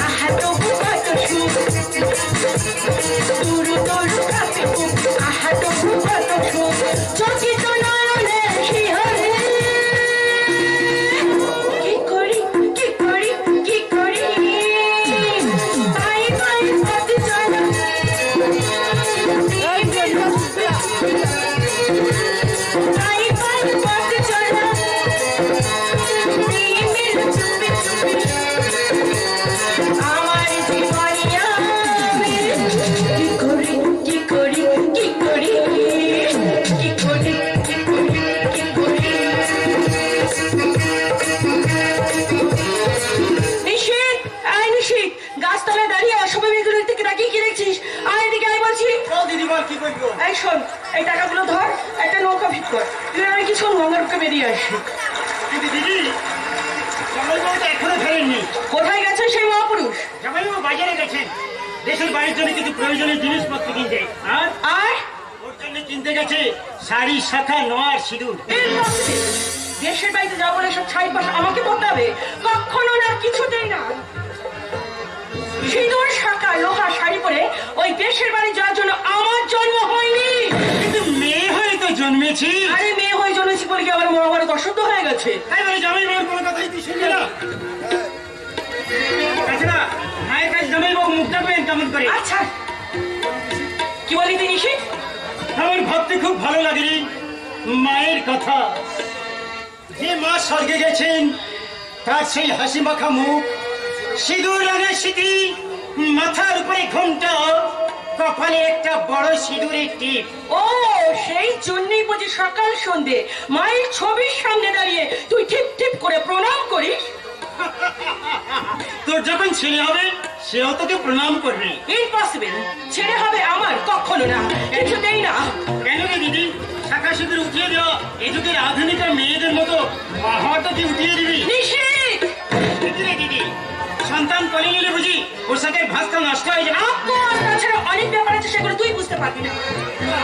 আহা তবু কত সুখ তুরু তরু কাঁপে বুক আহা তবু কত সুখ চকিত নয়নে শিহরে কি করি কি করি কি করি পাই পাই পথ চলা পাই পাই পথ চলা আমার জীবনিয়া কি করি কি করি কি করি কি করি কি করি কি করি নিশিত আয় নিশিত গাছতলায় দাঁড়িয়ে অস্বাভাবিক থেকে তাকিয়ে কি দেখছিস আয় এদিকে আয় বলছি দিদি বল কি করবো? এই শোন এই টাকাগুলো ধর একটা নৌকা ভিত কর তুই আমি কিছু গঙ্গারূপকে বেরিয়ে আসি দিদি দিদি জামাইবাবু তো এখনো ফেরেননি। কোথায় গেছেন সেই মহাপুরুষ জামাইবাবু বাজারে গেছেন দেশের বাড়ির জন্য কিছু প্রয়োজনীয় জিনিসপত্র কিনতে। আর আর ওর জন্য কিনতে গেছে শাড়ি শাখা নোয়ার সিঁদুর। দেশের বাড়িতে যাবো বলে সব ছাই পাশ আমাকে পড়তে হবে কখনো না কিছুতেই না সিঁদুর শাখা লোহা শাড়ি পরে ওই দেশের বাড়ি যাওয়ার জন্য আমার জন্ম হয়নি। কিন্তু মেয়ে হয়ে তো জন্মেছি। আরে মেয়ে হয়ে জন্মেছি বলে কি আমার মহাভারত অশুদ্ধ হয়ে গেছে? জামাইবাবুর কোনো কথাই তুই শুনবি না। তাছাড়া মায়ের কাছে জামাইবাবু মুখটা পেন কেমন করে? আচ্ছা কি বলি তুই নিশিত? আমার ভাবতে খুব ভালো লাগে রে মায়ের কথা। যে মা স্বর্গে গেছেন তার সেই হাসি মাখা মুখ, সিঁদুর রঙের স্মৃতি, মাথার উপরে ঘোমটা, কপালে একটা বড় সিঁদুরের টিপ। ও সেই জন্যই বুঝি সকাল সন্ধে মায়ের ছবির সামনে দাঁড়িয়ে তুই টিপ টিপ করে প্রণাম করিস। তোর যখন ছেলে হবে সেও তোকে প্রণাম করবে। ইম্পসিবল, ছেলে হবে আমার কখনো না, কিছুতেই না। কেন রে দিদি? শাখা সিঁদুর উঠিয়ে দেওয়া এই যুগের আধুনিক মেয়েদের মতো মাহাটাকে উঠিয়ে দিবি? নিশিত দিদি রে দিদি, সন্তান করে নিলে বুঝি পোশাকের ভাস্তা নষ্ট হয়ে যায়। তাছাড়া অনেক ব্যাপার আছে সেগুলো তুই বুঝতে পারবি না।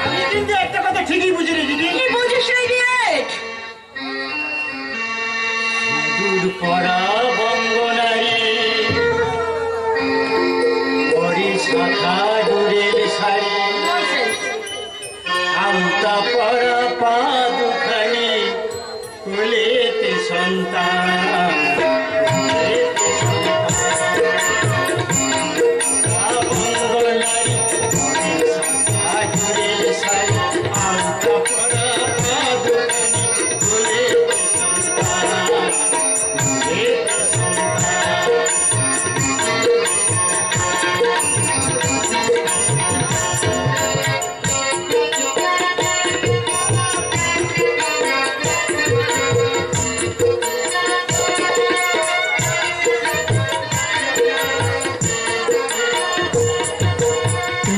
আমি কিন্তু একটা কথা ঠিকই বুঝি রে দিদি। কি বুঝিস রে ডিরেক্ট? সিঁদুর পরা বঙ্গনারী পরি শাখা ডুরের শাড়ি, আলতা পরা পা দুখানি, কোলেতে সন্তান।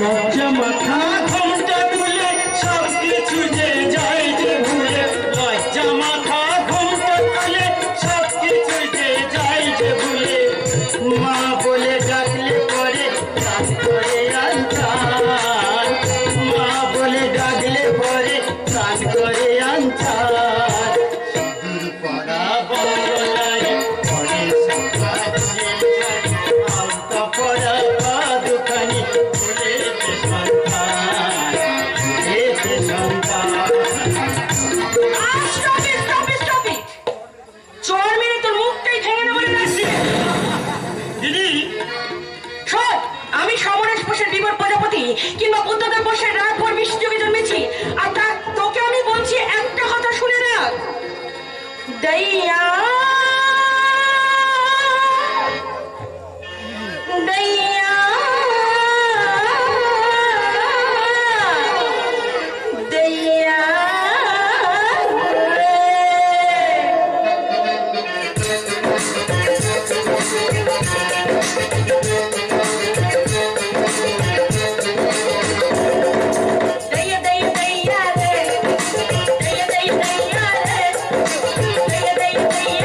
লজ্জা মাথা ঘোমটা তুলে সব কিছু যে যায় যে ভুলে, লজ্জা মাথা ঘোমটা তুলে সব কিছু যে যায় যে ভুলে, মা বলে ডাকলে পরে কাজ করে আনচান, মা বলে ডাকলে পরে কাজ করে আনচান। সিঁদুর পরা বঙ্গনারী পরে শাখা ডুরের শাড়ি, আলতা পরা পা দুখানি, আমি সমরেশ বোসের বিবর প্রজাপতি কিংবা বুদ্ধদেব বোসের রাতভর বৃষ্টি যুগে জন্মেছি। আর তোকে আমি বলছি একটা কথা শুনে রাখ, দইয়া দইয়া দইয়া Daya, daya, daya, daya, daya, daya, daya, daya, daya, daya,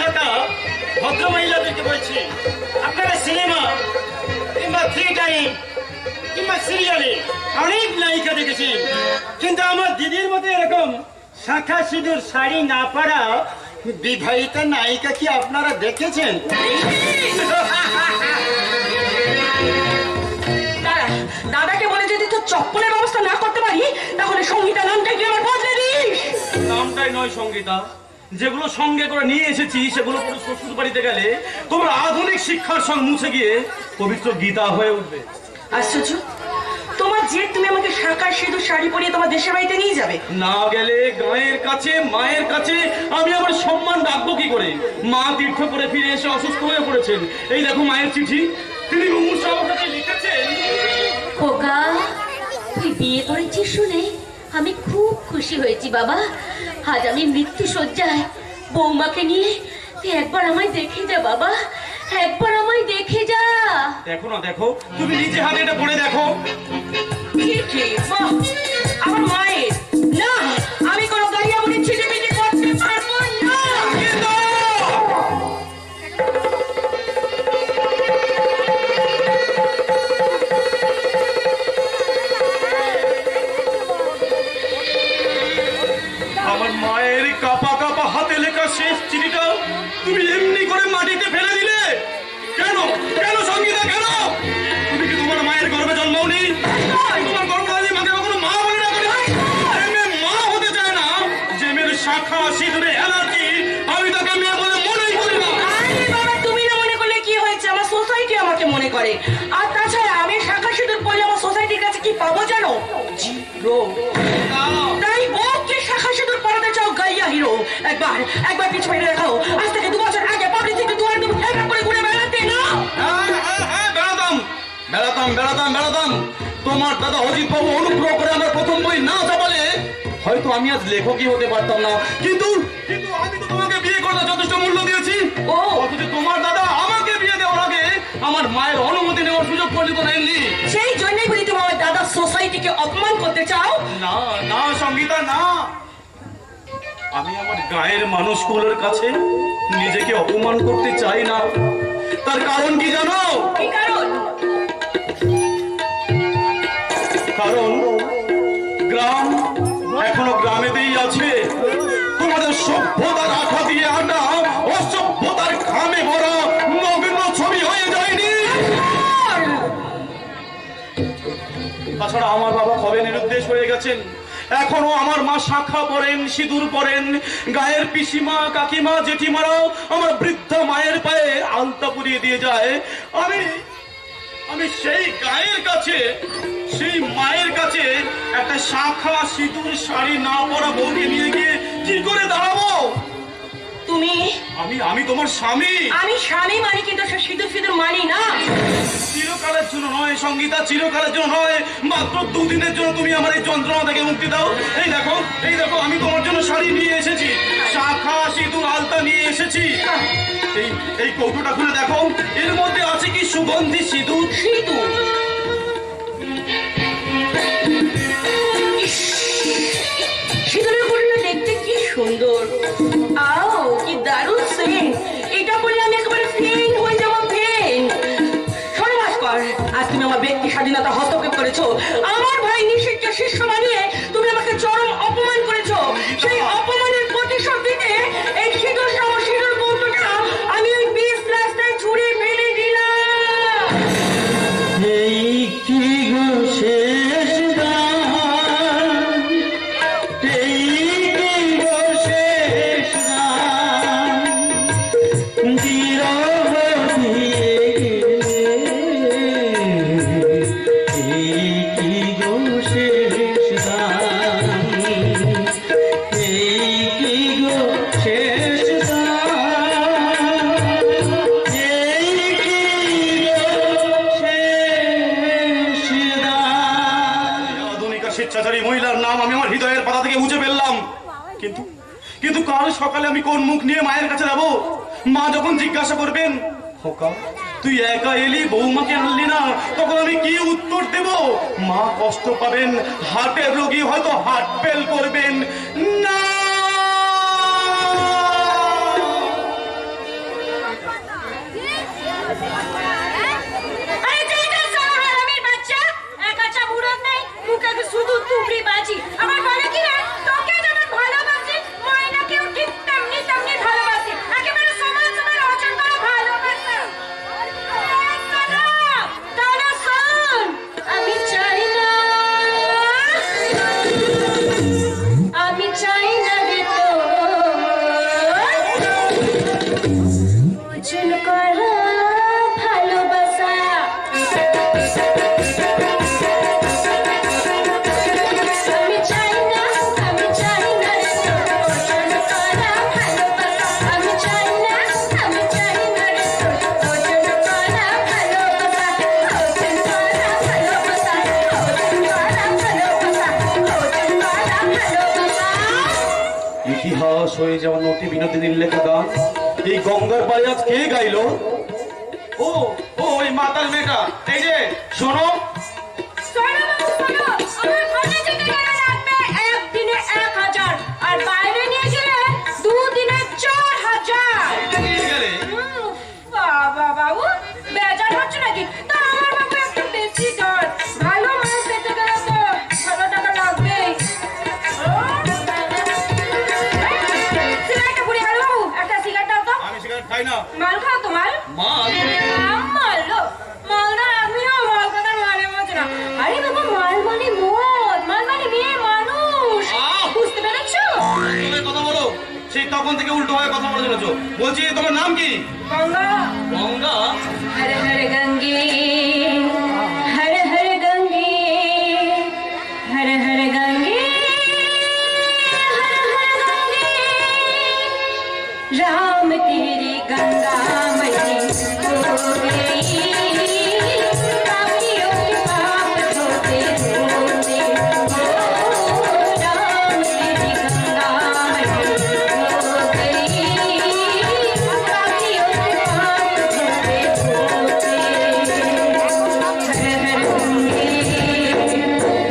বার্তা ভদ্র মহিলাদেরকে বলছি, আপনারা সিনেমা কিংবা থিয়েটারে কিংবা সিরিয়ালে অনেক নায়িকা দেখেছেন, কিন্তু আমার দিদির মতো এরকম শাখা সিঁদুর শাড়ি না পরা বিবাহিতা নায়িকা কি আপনারা দেখেছেন? দাদাকে বলে যদি তোর চপ্পলের ব্যবস্থা না করতে পারি তাহলে সঙ্গীতা নামটা কি আমার বদলে দিস? নামটাই নয় সঙ্গীতা, যেগুলো সঙ্গে করে নিয়ে এসেছি সেগুলো পুরো শ্বশুর বাড়িতে গেলে তোমার আধুনিক শিক্ষার সঙ্গে মুছে গিয়ে পবিত্র গীতা হয়ে উঠবে। আশ্চর্য, তোমার যে তুমি আমাকে শাঁখার সিঁদুর শাড়ি পরিয়ে তোমার দেশের বাড়িতে নিয়ে যাবে? না গেলে গায়ের কাছে মায়ের কাছে আমি আমার সম্মান রাখবো কি করে? মা তীর্থ করে ফিরে এসে অসুস্থ হয়ে পড়েছেন। এই দেখো মায়ের চিঠি, তিনি মুমূর্ষু অবস্থায় লিখেছেন। খোকা, তুই বিয়ে করেছিস শুনে আমি খুব খুশি হয়েছি বাবা। আজ আমি মৃত্যু শয্যায় বৌমাকে নিয়ে তুই একবার আমায় দেখে যা বাবা, একবার আমায় দেখে যা। দেখো না, দেখো তুমি নিজে হাতে এটা পড়ে দেখো। চিঠি, বাহ, আমার মায়ের। না, আমি কোনো গাড়িয়া বলে ছিটিপিটি করতে পারবো না। আমার মায়ের কাপা কাপা হাতে লেখা শেষ চিঠিটা তুমি এমনি করে মাটিতে ফেলে দিলে কেন? কেন সঙ্গীতা, কেন? তুমি কি তোমার মায়ের গর্ভে জন্মাওনি? তোমার গর্ভধারী মাকে কখনো মা বলে না? যে মেয়ে মা হতে চায় না, যে মেয়ের শাখা সিঁদুরে অ্যালার্জি, আমি তাকে মেয়ে বলে মনেই করি না। আরে বাবা, তুমি না মনে করলে কি হয়েছে? আমার সোসাইটি আমাকে মনে করে। আর তাছাড়া আমি শাঁখা সিঁদুর পরলে আমার সোসাইটির কাছে কি পাবো জানো? জিরো। তাই বউকে শাঁখা সিঁদুর পরাতে চাও গাইয়া হিরো। একবার পিছু ফিরে দেখাও। আজ থেকে 2 বছর আগে পাবলিসিটি দুয়ারে তুমি ফেরা করে ঘুরে বেড়াতে না? বেড়াতাম। তোমার দাদা অজিত বাবু অনুগ্রহ করে আমার প্রথম বই না চাপালে হয়তো আমি আজ লেখকই হতে পারতাম না। কিন্তু আমি তো তোমাকে বিয়ে করতে যথেষ্ট মূল্য দিয়েছি। অথচ তোমার দাদা আমাকে বিয়ে দেওয়ার আগে আমার মায়ের অনুমতি নেওয়ার সুযোগ করে তো নেননি। সেই জন্যই বলি তুমি আমার দাদার সোসাইটিকে অপমান করতে চাও? না না সঙ্গীতা, না, আমি আমার গায়ের মানুষগুলোর কাছে নিজেকে অপমান করতে চাই না। তার কারণ কি জানো? কি কারণ? কারণ গ্রাম এখনো গ্রামেতেই আছে। তোমাদের সভ্যতার আঠা দিয়ে আটা অসভ্যতার ঘামে ভরা নগ্ন ছবি হয়ে যায়নি। তাছাড়া আমার বাবা কবে নিরুদ্দেশ হয়ে গেছেন, এখনো আমার মা শাখা পরেন, সিঁদুর পরেন। গায়ের পিসিমা, কাকিমা, জেঠিমারাও আমার বৃদ্ধা মায়ের পায়ে আলতা পরিয়ে দিয়ে যায়। আমি সেই গায়ের কাছে, সেই মায়ের কাছে একটা শাখা সিঁদুর শাড়ি না পরা বউকে নিয়ে গিয়ে কি করে দাঁড়াবো? তুমি? আমি তোমার স্বামী। আমি স্বামী মানি, কিন্তু সে সিঁদুর ফিঁদুর মানি না। চিরকালের জন্য নয় সঙ্গীতা, চিরকালের জন্য নয়, মাত্র 2 দিনের জন্য তুমি আমার এই যন্ত্রণা থেকে মুক্তি দাও। এই দেখো আমি তোমার জন্য শাড়ি নিয়ে এসেছি, শাখা সিঁদুর আলতা নিয়ে এসেছি। এই কৌটোটা খুলে দেখো, এর মধ্যে আছে কি সুগন্ধি সিঁদুর। সিঁদুর? সিঁদুরের গুলো দেখতে কি সুন্দর, আও কি দারুণ সেন্ট। এটা বলে আমি একেবারে ফেন হয়ে যাবো, ফেন। সর্বনাশকর, আজ তুমি আমার ব্যক্তি স্বাধীনতা হস্তক্ষেপ করেছো। আমার ভাই নিষিদ্ধ শিষ্য বানিয়ে তুমি আমাকে চরম অপমান করেছো। সেই অপমানের প্রতিশোধ দিতে এই সিঁদুর সহ সিঁদুর কৌটোটা আমি ওই 20 রাস্তায় ছুঁড়ে ফেলে দিলাম। এই কি গো শেষ গান, এই কি গো শেষ গান, বিরহ দিয়ে গেলে, এই কি গো শেষ গান, এই কি গো শেষ গান, এই কি গো শেষ গান। আধুনিকা স্বেচ্ছাচারী মহিলার নাম আমি আমার হৃদয়ের পাতা থেকে মুছে ফেললাম। কিন্তু কাল সকালে আমি কোন মুখ নিয়ে মায়ের কাছে যাবো? মা যখন জিজ্ঞাসা করবেন, খোকা তুই একা এলি, বৌমাকে আনলি না, তখন আমি কি উত্তর দেব? মা কষ্ট পাবেন, হার্টের রোগী হয়তো হার্ট ফেল করবেন। না, হয়ে যাওয়া নটি বিনোদিনীর লেখা গান এই গঙ্গার পাড়ে আজ কে গাইলো? ও ও ওই মাতাল মেয়েটা। এই যে শোনো, শোনো বাবু, শোনো, আমার ঘরে যেতে গেলে লাগবে একদিনে 1000, আর বাইরে নিয়ে গেলে 2 দিনে 4000। নিয়ে গেলে বাবা বাবু, বেজার হচ্ছে নাকি? তা আমার বাবু একটু বেশি দর, ভালো মাল পেতে গেলে তো ভালো টাকা লাগবেই। সিগারেটটা পুড়িয়ে গেল বাবু, একটা সিগারেট দাও তো। আমি সিগারেট খাই না। মাল খাও তো মাল? মাল? মাল মালদা আমিও মাল কথা মানে বোঝে না। আরে বাবা, মাল মানে মদ, মাল মানে মেয়ে মানুষ, বুঝতে পেরেছো? তুমি কথা বলো, সেই তখন থেকে উল্টো হয়ে কথা বলে চলেছো। বলছি তোমার নাম কি? গঙ্গা। গঙ্গা? हर हर गंगे, हर हर गंगे, हर हर गंगे, हर हर गंगे, राम तेरी गंगा मई हो गई, पापियों के पाप धोते धोते, राम तेरी गंगा मई हो गई, पापियों के पाप धोते धोते, हर हर गंगे,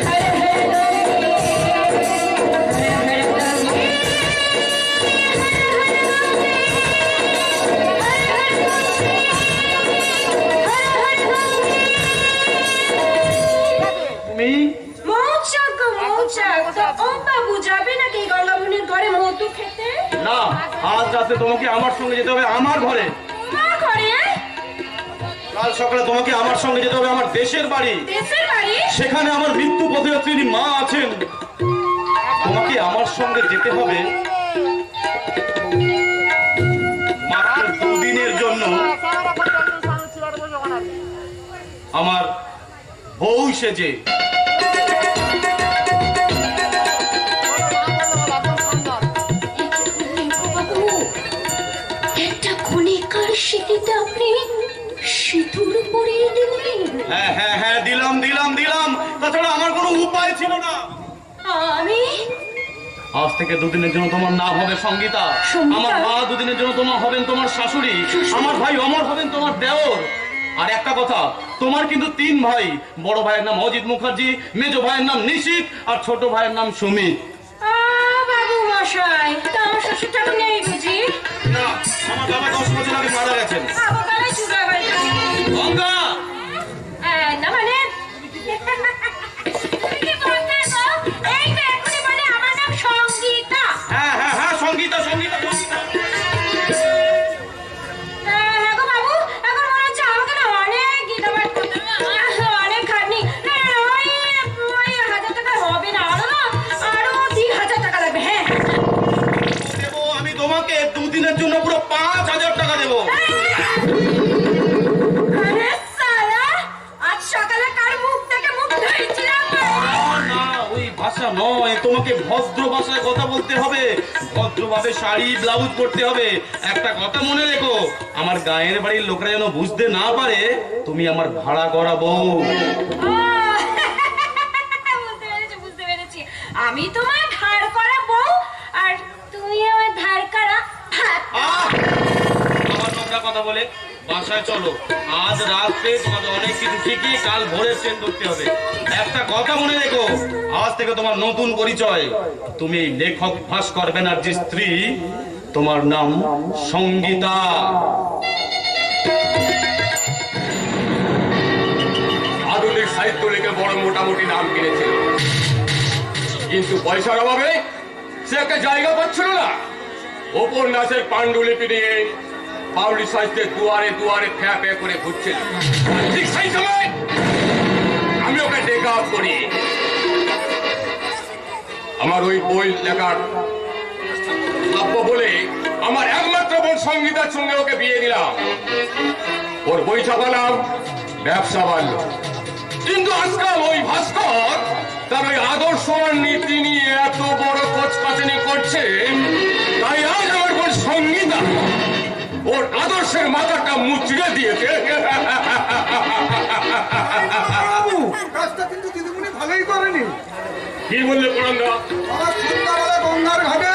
हर हर गंगे, हर हर गंगे, তুমি? মৌচাক গো মৌচাক, তো ও বাবু যাবে নাকি গঙ্গামুনির ঘরে মধু খেতে? না, আজ রাতে তোমাকে আমার সঙ্গে যেতে হবে আমার ঘরে। মা ঘরে? কাল সকালে তোমাকে আমার সঙ্গে যেতে হবে আমার দেশের বাড়ি। দেশের বাড়ি? সেখানে আমার মৃত্যু পদযাত্রীর মা আছেন। তোমাকে আমার সঙ্গে যেতে হবে মাত্র 2 দিনের জন্য আমার বউ সেজে। বাবু, একটা ক্ষণিকার স্মৃতিতে আপনি সিঁদুর পরিয়ে দিলেন। হ্যাঁ হ্যাঁ হ্যাঁ, দিলাম দিলাম দিলাম, তাছাড়া আমার কোনো উপায় ছিল না। আমি আজ থেকে 2 দিনের জন্য তোমার নাম হবে সঙ্গীতা। সঙ্গীতা? আমার মা 2 দিনের জন্য তোমার হবেন তোমার শাশুড়ি। আমার ভাই অমর হবেন তোমার দেওর। আর একটা কথা, তোমার কিন্তু 3 ভাই। বড় ভাইয়ের নাম অজিত মুখার্জি, মেজো ভাইয়ের নাম নিশিত, আর ছোট ভাইয়ের নাম সুমিত। বাবু মশাই, তা আমার শ্বশুর ঠাকুর নেই বুঝি? না, আমার বাবা 10 বছর আগে মারা গেছেন। বাবা বেলায় চুরা হয়ে গঙ্গা, না মানে তুমি কি বলতে গো? এই তো এখনই বলে আমার নাম সঙ্গীতা। হ্যাঁ হ্যাঁ হ্যাঁ, সঙ্গীতা সঙ্গীতা সঙ্গীতা। হ্যাঁ গো বাবু, এখন মনে হচ্ছে আমাকে না অনেক গীতা পাঠ করতে হবে, অনেক খাটনি। না না, ওই 1000 টাকা হবে না, আরো 3000 টাকা লাগবে। হ্যাঁ দেবো আমি তোমাকে 2 দিনের জন্য পুরো 5000 টাকা দেবো। আরে সালা, আজ সকালে কার মুখ থেকে মুখ ধুইছিলাম। না, ওই ভাষা নয়, তোমাকে ভদ্র ভাষায় কথা বলতে হবে, ভদ্রভাবে শাড়ি ব্লাউজ পরতে হবে। একটা কথা মনে রেখো, আমার গায়ের বাড়ির লোকরা যেন বুঝতে না পারে তুমি আমার ভাড়া করা বউ। বুঝতে পেরেছি, আমি তোমার ধার করা বউ আর তুমি আমার ধার করা হাত। আমার নোংরা কথা বলে বাসায় চলো। আজ রাত্রে তোমাকে অনেক কিছু শিখিয়ে কাল ভোরের ট্রেন ধরতে হবে। একটা কথা মনে রেখো, আজ থেকে তোমার নতুন পরিচয়, তুমি এই লেখক ভাস্কর ব্যানার্জির স্ত্রী, তোমার নাম সঙ্গীতা। আধুনিক সাহিত্য লিখে বড় মোটামুটি নাম কিনেছিল, কিন্তু পয়সার অভাবে সে একটা জায়গা পাচ্ছিল না। উপন্যাসের পাণ্ডুলিপি নিয়ে পাবলি সাহিত্যের দুয়ারে দুয়ারে ফ্যাপে করে ঘুরছিল। ঠিক সেই সময় আমি ওকে টেক আপ করি। আমার ওই বই লেখার কাব্য বলে আমার একমাত্র বোন সঙ্গীতার সঙ্গে ওকে বিয়ে দিলাম। ওর বই ছাপালাম, ব্যবসা বাড়ল। কিন্তু আজকাল ওই ভাস্কর তার ওই আদর্শ আর নীতি নিয়ে এত বড় কোচকাচানি করছে, তাই আজ আমার বোন সঙ্গীতা ওর আদর্শের মাথাটা মুচড়ে দিয়েছে। কাজটা কিন্তু দিদিমণি ভালোই করেনি। কি বললে পড়ান্দা? আমার সন্ধ্যাবেলা গঙ্গার ঘাটে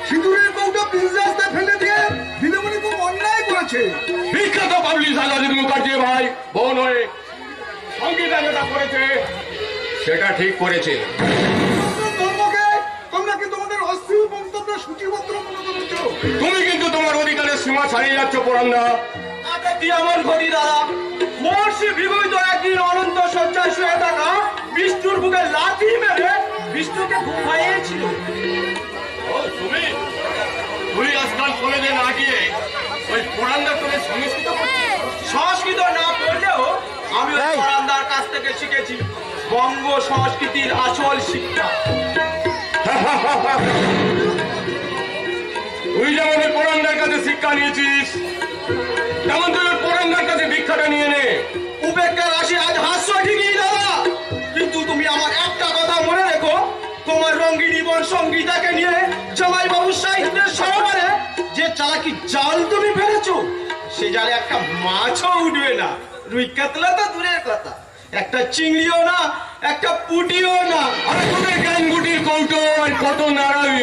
সিঁদুরের কৌটো বীজ রাস্তায় ফেলে দিয়ে দিদিমণি খুব অন্যায় করেছে। বিখ্যাত পাবলিশার অজিত মুখার্জি ভাই বোন হয়ে সঙ্গীতা যেটা করেছে সেটা ঠিক করেছে। ধর্মকে তোমরা কি তোমাদের অস্থির মন্তব্য সূচিবদ্ধ মনে করেছো? তুমি কিন্তু তোমার অধিকারের সীমা ছাড়িয়ে যাচ্ছ পরান্দা। তাতে কি আমার ক্ষতি দাদা? মহর্ষি বিগত একদিন অনন্ত শয্যায় শুয়ে থাকা বিষ্ণুর বুকে লাথি মেরে বিষ্ণুকে ঘুমাইয়েছিল। ও তুমি তুই আজকাল কলেজে না গিয়ে ওই পরান্দা তোকে সংস্কৃত করছিস। সংস্কৃত না পড়লেও আমি ওই পরান্দার কাছ থেকে শিখেছি বঙ্গ সংস্কৃতির আসল শিক্ষা। তুই যেমন ওই পরান্দার কাছে শিক্ষা নিয়েছিস তেমন তুই ওই পরান্দার কাছে দীক্ষাটা নিয়ে নে। উপেক্ষা রাশি আজ হাস্য ঠিকই দাদা, কিন্তু তুমি আমার একটা কথা মনে রেখো, তোমার রঙ্গিনী বোন সঙ্গীতাকে নিয়ে জামাই বাবু সাহিত্যের সরোবরে যে চালাকি জাল তুমি ফেলেছো, সে জালে একটা মাছও উঠবে না। রুই কাতলা তো দূরের কথা, একটা চিংড়িও না, একটা পুটিও না। আরে তোদের গানগুটির কৌটো আর কত নাড়াবি।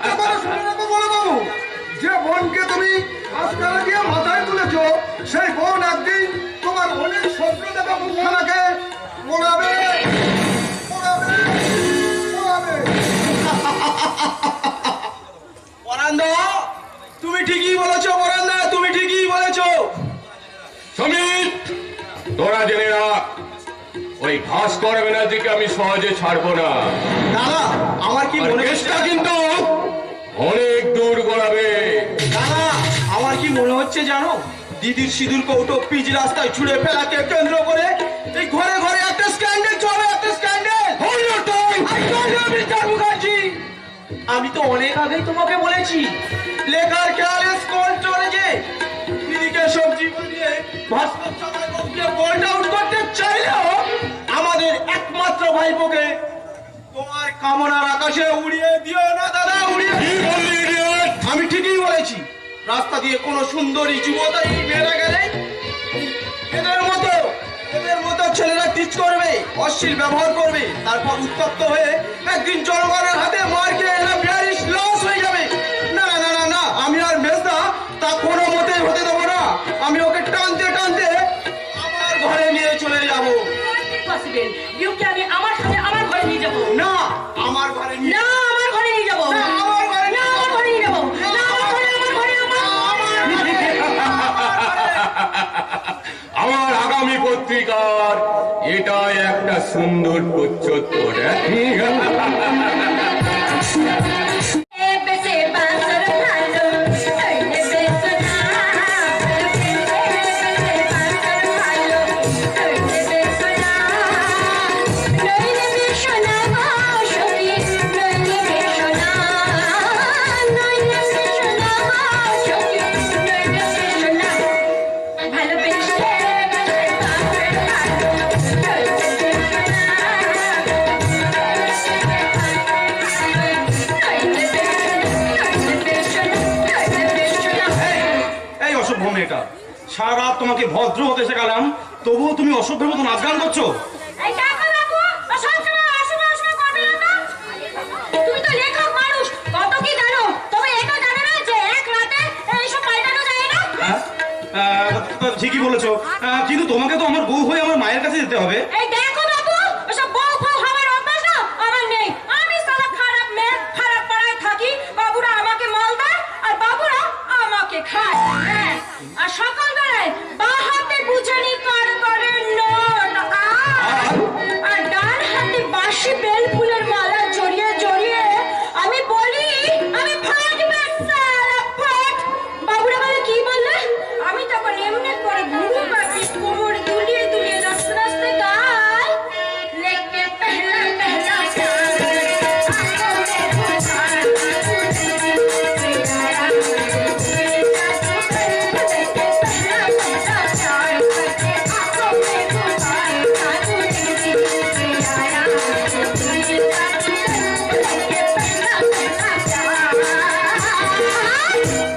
এবারে শুনে রাখো বড় বাবু, যে বোনকে তুমি আজকাল দিয়ে মাথায় তুলেছ, সেই বোন একদিন তোমার অনেক স্বপ্ন দেখা মুখখানাকে পড়াবে পড়াবে পড়াবে। পরান্দা, তুমি ঠিকই বলেছো। পরান্দা, তুমি ঠিকই বলেছো। সমিত তোরা জেনে রাখ, ওই ঘাস করবে না দিকে আমি সহজে ছাড়বো না। দাদা, আমার কি আর মনে কেসটা কিন্তু অনেক দূর গড়াবে। দাদা, আমার কি মনে হচ্ছে জানো, দিদির সিঁদুর কৌটো পিচ রাস্তায় ছুঁড়ে ফেলাকে কেন্দ্র করে এই ঘরে ঘরে একটা স্ক্যান্ডেল চলে, একটা স্ক্যান্ডেল। মুখার্জি, আমি তো অনেক আগেই তোমাকে বলেছি, লেখার খেয়ালে স্কুল চলেছে। দিদিকে সবজি বানিয়ে ভাস্কর চালায় বসিয়ে বলটা আউট করতে চাইলেও আমাদের একমাত্র ভাইপোকে তোমার কামনার আকাশে উড়িয়ে দিও না দাদা, উড়িয়ে। কি বললি idiot? আমি ঠিকই বলেছি। রাস্তা দিয়ে কোন সুন্দরী যুবতী বেড়ে গেলে এদের মতো ছেলেরা টিচ করবে, অশ্লীল ব্যবহার করবে, তারপর উত্তপ্ত হয়ে একদিন জনগণের হাতে মার খেয়ে এরা বিহারিস লস হয়ে যাবে। না না না না, আমি আর মেজদা তা কোনো মতেই হতে দেবো না। আমি ওকে টানতে টানতে আমার ঘরে নিয়ে চলে যাব। পসিবল বিউকে আমি আমার সাথে আমার ঘরে নিয়ে যাব। না, আমার ঘরে নিয়ে না, আমার ঘরে নিয়ে যাব। না, আমার ঘরে না, আমার ঘরে নিয়ে যাব। না, আমার ঘরে, আমার ঘরে, আমার আগামী পত্রিকার এটাই একটা সুন্দর প্রচ্ছদ। বেসে বাঁশর ভালো হইলে বেসনা, বেসে বাঁশর ভালো হইলে বেসনা, নইলে বেসনা গো সখী, নইলে বেসনা, নইলে বেসনা গো সখী, নইলে বেসনা, ভালোবেসে বেসে বাঁশর ভালো হইলে এই অসভ্য মেয়েটা, সারা রাত তোমাকে ভদ্র হতে শেখালাম, তবুও তুমি অসভ্যের মতো নাচ গান করছো। এই দেখো বাবু, ও সবসময় অশুভ অশুভ করবে না তো? তুমি তো লেখক মানুষ, কত কি জানো, তবে এটা জানো না যে এক রাতে এইসব পাল্টানো যায় না? হ্যাঁ? ঠিকই বলেছো, কিন্তু তোমাকে তো আমার বউ হয়ে আমার মায়ের কাছে যেতে হবে। এই দেখো বাবু, ওসব বউ ফউ হওয়ার অভ্যাস না আমার নেই। আমি সারা খারাপ মেয়ে, খারাপ পাড়ায় থাকি, বাবুরা আমাকে মাল দেয় আর বাবুরা আমাকে খায়। হ্যাঁ, আর সকালবেলায় বাঁ হাতে বুঝানি কার করে নোট আর ডান হাতে বাঁশি বেল ফুলের মালা জড়িয়ে জড়িয়ে আমি বলি আমি ফাটবে সারা ফাট। বাবুরা বলে কি বললে? আমি তখন এমনি করে ঘুরু পাখি কোমর দুলিয়ে দুলিয়ে রাস্তে রাস্তে গাই, লেকে পহলা পহলা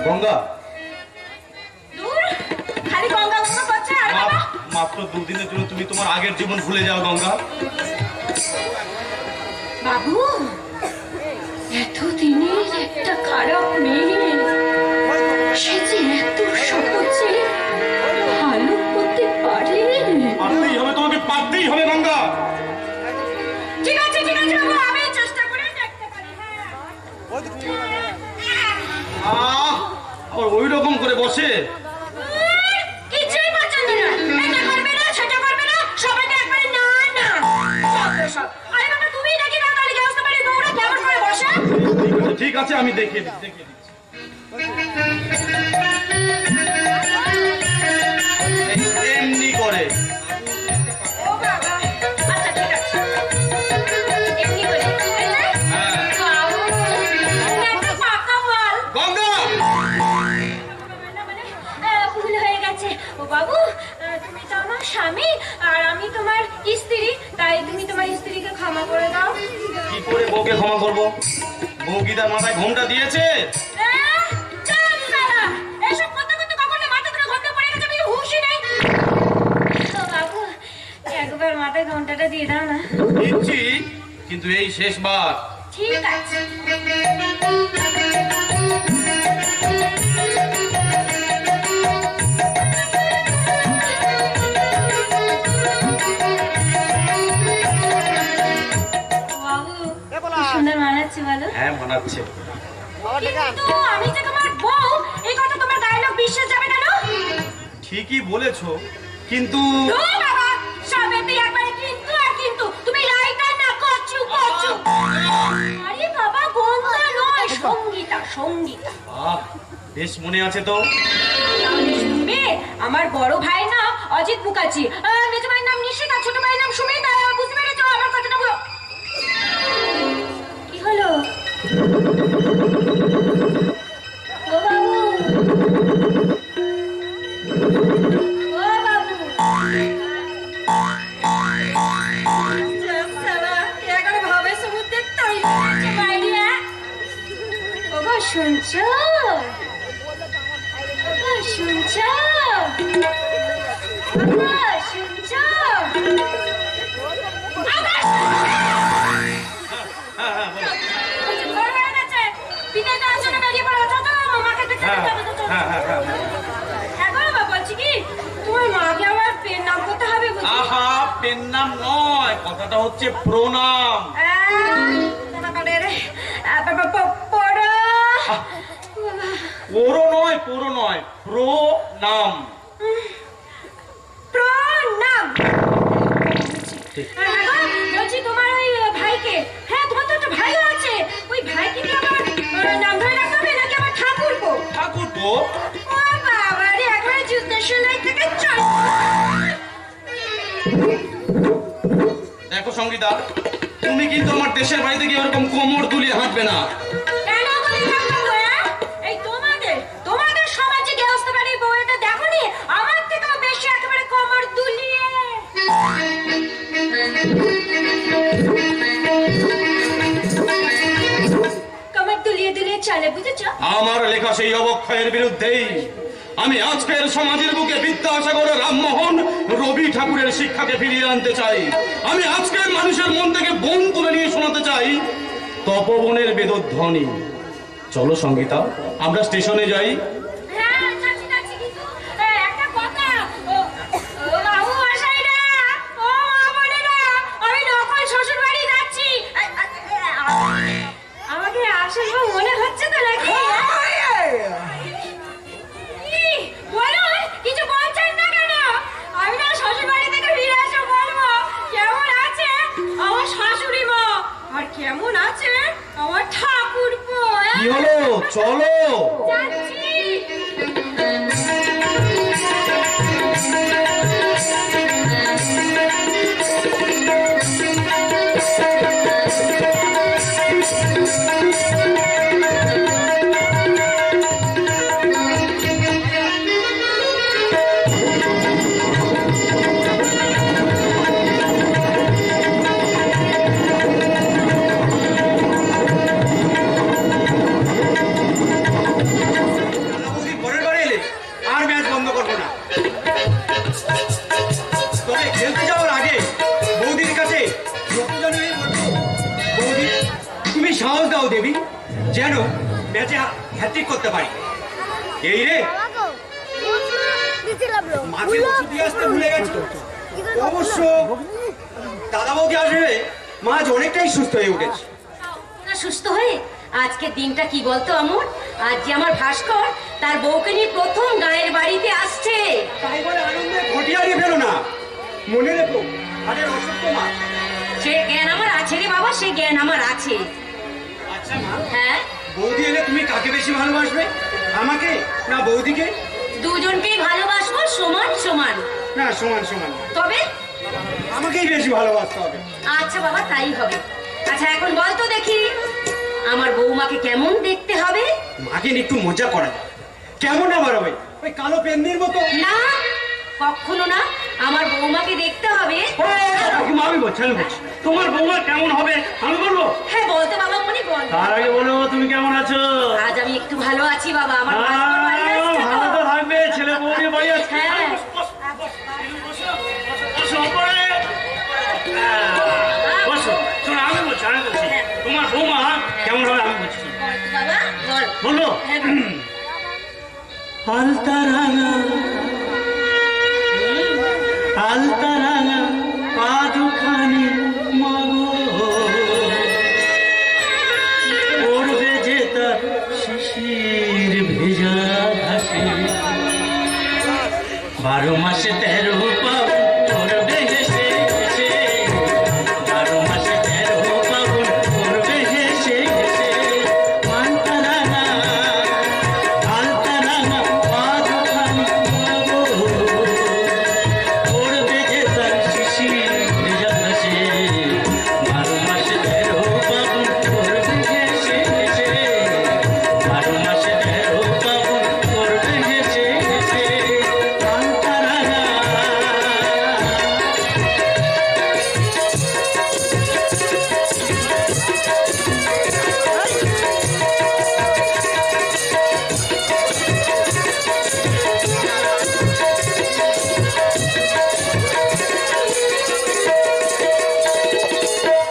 গঙ্গা, দূর খালি গঙ্গা গঙ্গা করছে আর বাবা। মাত্র দুদিনের জন্য তুমি তোমার আগের জীবন ভুলে যাও গঙ্গা। বাবু, এতদিনের একটা একটা খারাপ মেয়ে, সে যে এত সহজে ভালো হতে পারে। পারতেই হবে, তোমাকে পারতেই হবে গঙ্গা। ঠিক আছে বাবু, আমি চেষ্টা করে দেখতে পারি। আবার ওই রকম করে বসে। কিছুই পছন্দ না, এটা করবে না, সেটা করবে না, সবাইকে একবারে না না সব। আরে বাবা, তুমি নাকি না তাহলে গেস্ট বাড়ির বউরা কেমন করে বসে? ঠিক আছে, আমি দেখিয়ে দিচ্ছি। এমনি করে। ও বাবা, আচ্ছা ঠিক আছে, এমনি করে বাবু, একটা পাকা বল। গঙ্গা, ভুল হয়ে গেছে। ও বাবু, তুমি তো আমার স্বামী আর আমি তোমার স্ত্রী, তাই তুমি তোমার স্ত্রীকে ক্ষমা করে দাও। কি করে বউকে ক্ষমা করবো? বউ কি তার মাথায় ঘোমটা দিয়েছে? চল সারা, এসব করতে করতে কখন মাথা ধরে ঘন্টা পড়ে গেছে, আমি হুঁশই নেই। ও বাবু, একবার মাথায় ঘন্টাটা দিয়ে দাও না। দিচ্ছি, কিন্তু এই শেষবার। ঠিক আছে। বাবু, কি সুন্দর মানাচ্ছে বলো। হ্যাঁ, মানাচ্ছে। কিন্তু আমি যে তোমার বউ, এই কথা তোমার গায়ে লোক বিশ্বাস যাবে কেন? ঠিকই বলেছো, কিন্তু ও বাবা, সবেতে একবারে কিন্তু আর কিন্তু, তুমি রাইটার না কচু কচু। আরে বাবা, গঙ্গা নয়, সঙ্গীতা সঙ্গীতা। বেশ মনে আছে তো। তাহলে শুনবে, আমার বড় ভাই না অজিত মুখার্জি, মেজো ভাইয়ের নাম নিশিতা, ছোট ভাইয়ের নাম সুমিতা, বুঝতে পেরেছো আমার কথাটা? বলো কি হলো? ও বাবু, ও বাবু, এখানে ভাবে সমুদ্রের তৈরি হয়েছে বাইরে। ও গো, শুনছো? ওগো, শুনছো? ওগো, শুনছো? বড় হয়ে গেছে, বিদায় দেওয়ার জন্য বেরিয়ে পড়ো। চলো, চলো, মাকে দেখতে যাবে তো, চলো। হ্যাঁ গো বাবা, বলছি কি, তোমার মাকে আমার পেন নাম করতে হবে বুঝি? আহা, পেন নাম নয়, কথাটা হচ্ছে প্রণাম। পুরো নয়, প্রণাম। প্রণাম। বলছি তোমার ওই ভাইকে, হ্যাঁ তোমার তো একটা ভাইও আছে, ওই ভাইকে কি আমার নাম ধরে রাখতে হবে নাকি আমার ঠাকুরপো? ঠাকুরপো? ও বাবা রে, একবারে যুদ্ধের সময় থেকে চল। দেখো সঙ্গীতা, তুমি কিন্তু আমার দেশের বাড়িতে গিয়ে ওরকম কোমর তুলিয়ে হাঁটবে না। কেন বলি রাখলাম গো, এই তোমাদের সমাজে গেস্ট বাড়ির বউটা দেখোনি আমার থেকেও বেশি একেবারে কোমর দুলিয়ে। কোমর দুলিয়ে দুলিয়ে চলে, বুঝেছো? আমার লেখা সেই অবক্ষয়ের বিরুদ্ধেই আমি আজকের সমাজের বুকে বিদ্যাসাগর, রামমোহন, রবি ঠাকুরের শিক্ষাকে ফিরিয়ে আনতে চাই। আমি আজকের মানুষের মন থেকে বন তুলে নিয়ে শোনাতে চাই তপবনের বেদধ্বনি। চলো সঙ্গীতা, আমরা স্টেশনে যাই। হ্যাঁ, যাচ্ছি, কিন্তু একটা কথা, ও বাবু মশাইরা, ও মা বোনেরা, আমি নকল শ্বশুর বাড়ি যাচ্ছি। আমাকে আসল বউ মনে হচ্ছে তো নাকি? কি বলুন, কিছু বলছেন না কেন? আমি না শ্বশুর বাড়ি থেকে ফিরে এসে বলবো কেমন আছে আমার শাশুড়ি মা আর কেমন আছে আমার ঠাকুরপো। কি হলো, চলো। যাচ্ছি। পরের বার এলে আর ম্যাচ বন্ধ করবো না। তবে খেলতে যাওয়ার আগে বৌদির কাছে বৌদি, তুমি সাহস দাও দেবী, যেন ম্যাচ হ্যাট্রিক করতে পারি। এই রে মাকে ওষুধ দিয়ে আসতে ভুলে গেছি। অবশ্য দাদা বৌদি আসবে, মা আজ অনেকটাই সুস্থ হয়ে উঠেছে। না সুস্থ হয়ে আজকের দিনটা কি বলতো আমর, আজ যে আমার ভাস্কর তার বউকে নিয়ে প্রথম গায়ের বাড়িতে আসছে। তাই বলে আনন্দে ঘটি হারিয়ে ফেলো না, মনে রেখো আরে অসুস্থ মা। সে জ্ঞান আমার আছে রে বাবা, সে জ্ঞান আমার আছে। আচ্ছা মা, হ্যাঁ বৌদি এলে তুমি কাকে বেশি ভালোবাসবে, আমাকে না বৌদিকে? দুজনকেই ভালোবাসবো সমান সমান। না সমান সমান, তবে আমাকেই বেশি ভালোবাসতে হবে। আচ্ছা বাবা তাই হবে। আচ্ছা এখন বল তো দেখি আমার বৌমাকে কেমন দেখতে হবে? মাকে নিয়ে একটু মজা করা যায়। কেমন আবার হবে? ওই কালো পেন্দির মতো? না কখনো না, আমার বৌমাকে দেখতে হবে। আমি বলছি তোমার বৌমা কেমন হবে আমি বলবো? হ্যাঁ বলতো বাবা মনি বল। তার আগে বলো তুমি কেমন আছো? আজ আমি একটু ভালো আছি বাবা, আমার ভাস্কর বাড়ি আসছে তো। ভালো তো থাকবে, ছেলে বৌদি বাড়ি আছে। হ্যাঁ বসো, শোনো আমি বলছি তোমার বৌমা কেমন হবে আমি বলছি, বল তো বাবা বল। বললো? হ্যাঁ, বল। আলতারাঙা আলতারাঙা পা দুখানি মাগো, পড়বে যে তার শিশির ভেজা ঘাসে, 12 মাসে 13 পাবন করবে হেসে হেসে, 12 মাসে 13 পাবন করবে হেসে হেসে। আলতারাঙা আলতারাঙা পা দুখানি মাগো, পড়বে যে তার শিশির ভেজা ঘাসে, 12 মাসে 13 পাবন করবে হেসে হেসে, 12 মাসে 13 পাবন করবে হেসে হেসে। আলতারাঙা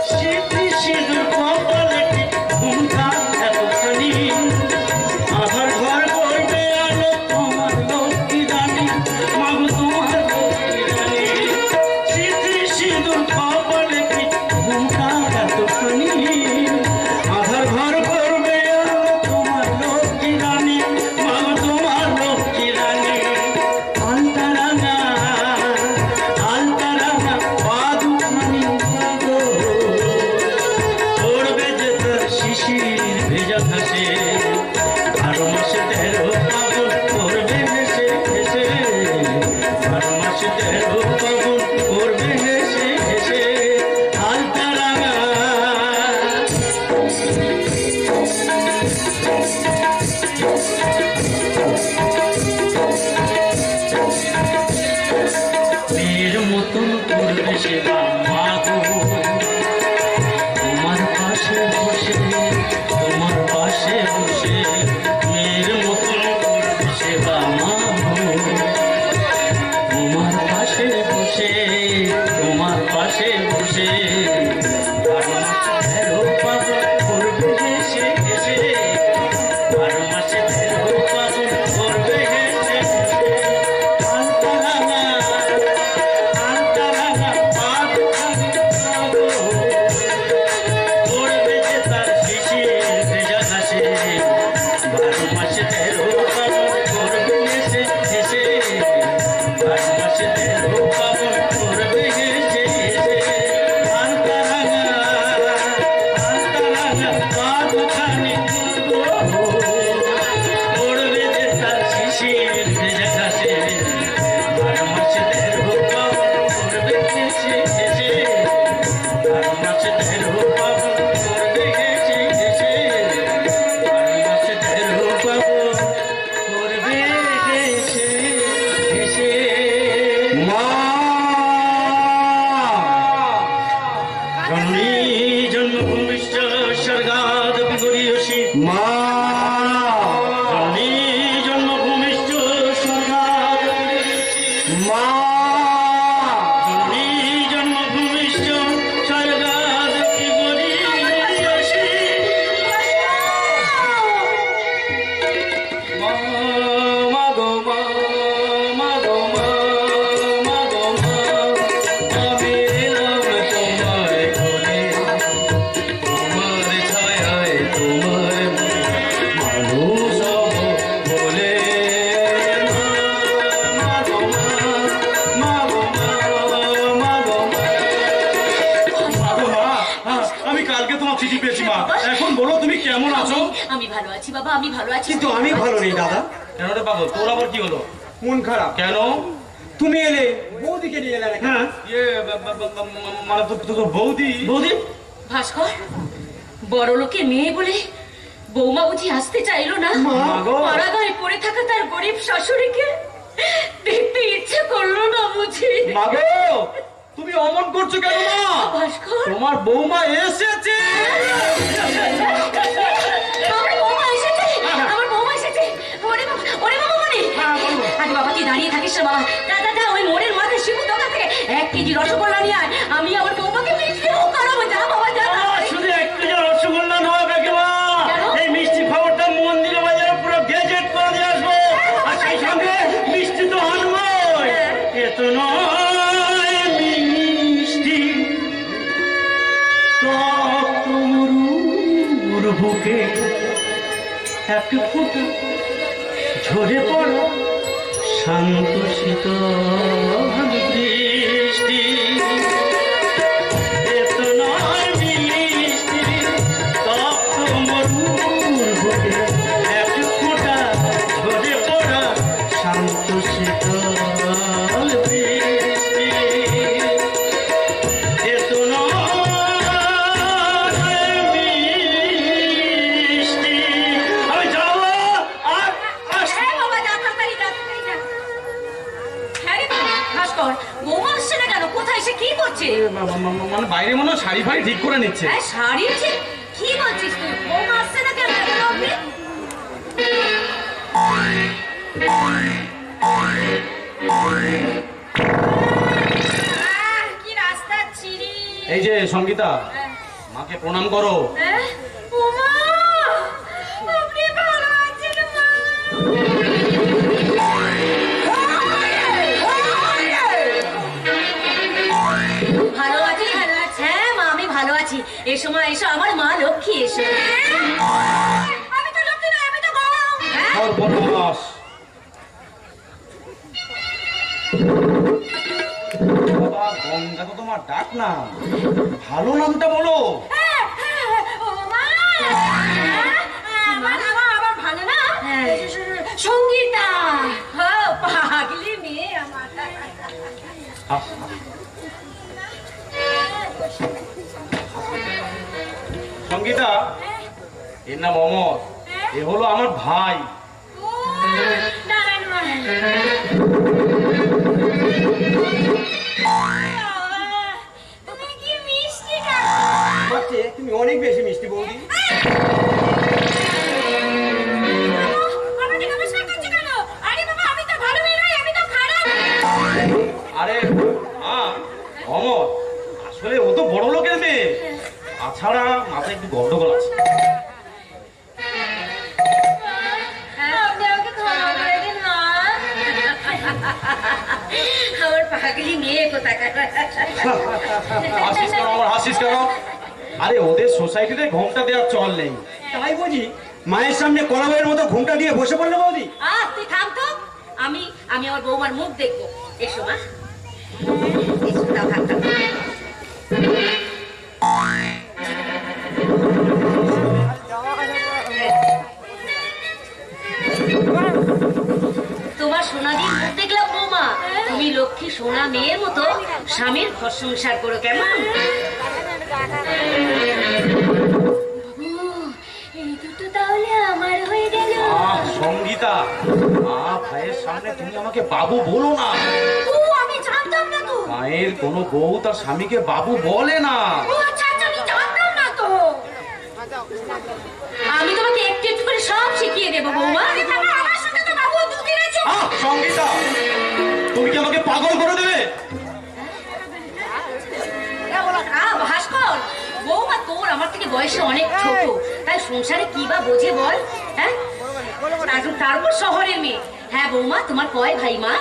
স্মৃতি সিঁদুর কপালে ঘুমটা এতখানি, আধার ঘর করবে আলো তোমার লক্ষ্মী রানী, মাগো তোমার লক্ষ্মী রানী। স্মৃতি সিঁদুর কপালে ঘুমটা এতখানি, আধার ঘর করবে আলো তোমার লক্ষ্মী রানী, মাগো তোমার লক্ষ্মী রানী। আলতারাঙা আলতারাঙা পা দুখানি মাগো, পড়বে যে তার শিশির ভেজা ঘাসে, 12 মাসে 13 পাবন করবে হেসে হেসে, 12 মাসে 13 পাবন করবে হেসে হেসে। আলতারাঙা মেয়ের মতন করবে সেবা মাগো, তোমার পাশে বসে তোমার পাশে বসে, মেয়ের মতন করবে সেবা মাগো, তোমার পাশে বসে তোমার পাশে বসে, 12 মাসে 13 পাবন করবে হেসে হেসে, 12 মাসে 13 পাবন করবে হেসে হেসে। আলতারাঙা আলতারাঙা পা বলো তুমি কেমন আছো? আমি ভালো আছি বাবা, আমি ভালো আছি। কিন্তু আমি ভালো নেই দাদা, কেন রে পাগল, তোর আবার কি হলো? মন খারাপ। কেন? তুমি এলে, বৌদিকে নিয়ে এলে। হ্যাঁ মানে তোর বৌদি বৌদি ভাস্কর, বড় লোকের মেয়ে বলে বৌমা বুঝি আসতে চাইলো না? মা গো। পাড়াগায় পড়ে থাকা তার গরিব শাশুড়িকে দেখতে ইচ্ছে করলো না বুঝি? মাগো, তুমি অমন করছো কেন মা? ভাস্কর, তোমার বৌমা এসেছে। আমার বৌমা এসেছে, আমার বৌমা এসেছে। ওরে বাবা মনে, আরে বাবা তুই দাঁড়িয়ে থাকিস না বাবা, যা ওই মোড়ের মাথায় শিবুর দোকান থেকে 1 কেজি রসগোল্লা নিয়ে আয়, আমি আমার বৌমাকে মিষ্টি মুখ করাবো। যা বাবা যা। শুধু এক কেজি রসগোল্লা নয় কাকিমা, কেন? এই মিষ্টি খবরটা মন্দিরে বাজারে পুরো গেজেট করে দিয়ে আসবো। আর সেই সঙ্গে মিষ্টি তো আনবই। এ তো নয় মিষ্টি টক তরুর বুকে এক ফুটা ঝরে পড়া শান্ত শীতল বৃষ্টি। এ তো নয় মিষ্টি টক তরুর বুকে এক ফোঁটা ঝরে পড়া শান্ত শীতল বৃষ্টি। এ তো নয় মিষ্টি। আমি যাবো আর আসবো। হ্যাঁ বাবা যা, তাড়াতাড়ি যা। হ্যাঁ রে ভাস্কর, বৌমা আসছে না কেন? কোথায় সে কি করছে? মানে বাইরে মনে হয় শাড়ি ফাড়ি ঠিক করে নিচ্ছে। হ্যাঁ শাড়ি আছে, কি বলছিস তুই? বৌমা আসছে না কেন এখন অবধি? কি রাস্তা ছিড়ি। এই যে সঙ্গীতা, মাকে প্রণাম করো। হ্যাঁ? ওমা! আপনি ভালো আছেন মা? ভালো আছি, ভালো আছি। হ্যাঁ মা আমি ভালো আছি। এসো মা এসো, আমার মা লক্ষ্মী এসো। আমি তো লক্ষ্মী নয়, আমি তো গরম। হ্যাঁ? সর্বনাশ। বাবা, গঙ্গা তো তোমার ডাক না, ভালো নামটা বলো। আবার ভালো না? সঙ্গীতা। পাগলি মেয়ে আমার। সঙ্গীতা, এর নাম অমর, এ হলো আমার ভাই। তুমি অনেক বেশি মিষ্টি বৌদি। আরে অমর, আসলে ও তো বড় লোকের মেয়ে, তাছাড়া মাথায় একটু গন্ডগোল আছে। আমার পাগলি মেয়ে কোথাকার। হাসিস কেন আমার, হাসিস কেন? আরে ওদের সোসাইটিতে ঘোমটা দেওয়ার চল নেই, তাই বুঝি মায়ের সামনে কলাবইয়ের মতো ঘুমটা দিয়ে বসে পড়লে বৌদি। তুই থাম তো, আমি আমার বৌমার মুখ দেখবো। এসো মা, এসো দাও হাতটা। তোমার সোনাদির মুখ দেখলাম বৌমা, তুমি লক্ষ্মী সোনা মেয়ের মতো স্বামীর ঘর সংসার করো কেমন? এই দুটো তাহলে আমার হয়ে গেল। সঙ্গীতা, ভাইয়ের সামনে তুমি আমাকে বাবু বলো না। আমি জানতাম না তো। মায়ের কোনো বউ তার স্বামীকে বাবু বলে না। আচ্ছা আমি জানতাম না তো। আমি তোমাকে একটু একটু করে সব শিখিয়ে দেবো বৌমা। আমার সাথে তো বাবু দুদিন আছে। সঙ্গীতা, তুমি কি আমাকে পাগল করে দেবে? ভাস্কর, বৌমা তোর আমার থেকে বয়সে অনেক ছোট, তাই সংসারে কি বা বোঝে বল? হ্যাঁ, তারপর শহরের মেয়ে। হ্যাঁ বৌমা, তোমার কয় ভাই মা?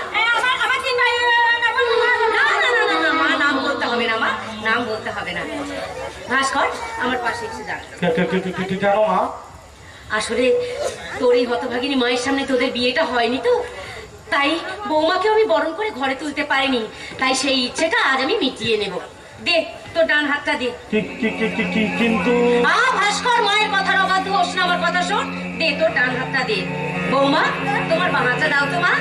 আমার 3 ভাই। না মা, নাম বলতে হবে না মা, নাম বলতে হবে না। ভাস্কর, আমার পাশে এসে দাঁড়া। কেন মা? আসলে তোর এই হতভাগিনী মায়ের সামনে তোদের বিয়েটা হয়নি তো, তাই বৌমাকে আমি বরণ করে ঘরে তুলতে পারিনি, তাই সেই ইচ্ছেটা আজ আমি মিটিয়ে নেব। দে তোর ডান হাতটা দে। কিন্তু ভাস্কর, মায়ের কথার অবাধ্য হোস না, আমার কথা শোন। দে তোর ডান হাতটা দে। বৌমা, তোমার বাঁ হাতটা দাও তো মা।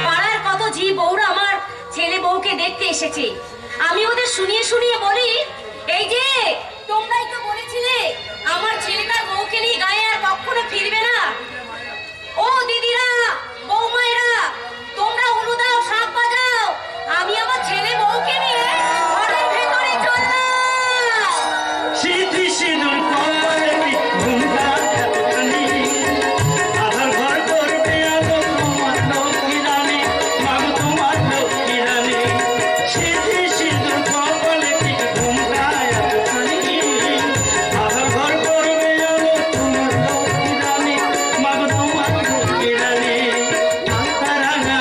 পাড়ার কত ঝি বউরা আমার ছেলে বউকে দেখতে এসেছে। আমি ওদের শুনিয়ে শুনিয়ে বলি, এই যে তোমরাই তো বলেছিলে আমার ছেলেটার বউকে নিয়ে গায়ে আর কখনো ফিরবে না। ও দিদিরা, বৌমায়েরা, তোমরা উলু দাও, শাঁখ বাজাও, আমি আমার ছেলে বউকে নিয়ে ঘরের ভেতরে চললাম। সিঁথি সিঁদুর কপালে ঘুমটা এতখানি, আধার ঘর করবে আগো তোমার লক্ষ্মী রানী, মাগো তোমার লক্ষ্মী রানী। সিঁথি সিঁদুর কপালে ঘুমটা এতখানি, আধার ঘর করবে আগো তোমার লক্ষ্মী রানী, মাগো তোমার লক্ষ্মী রানী। আলতারাঙা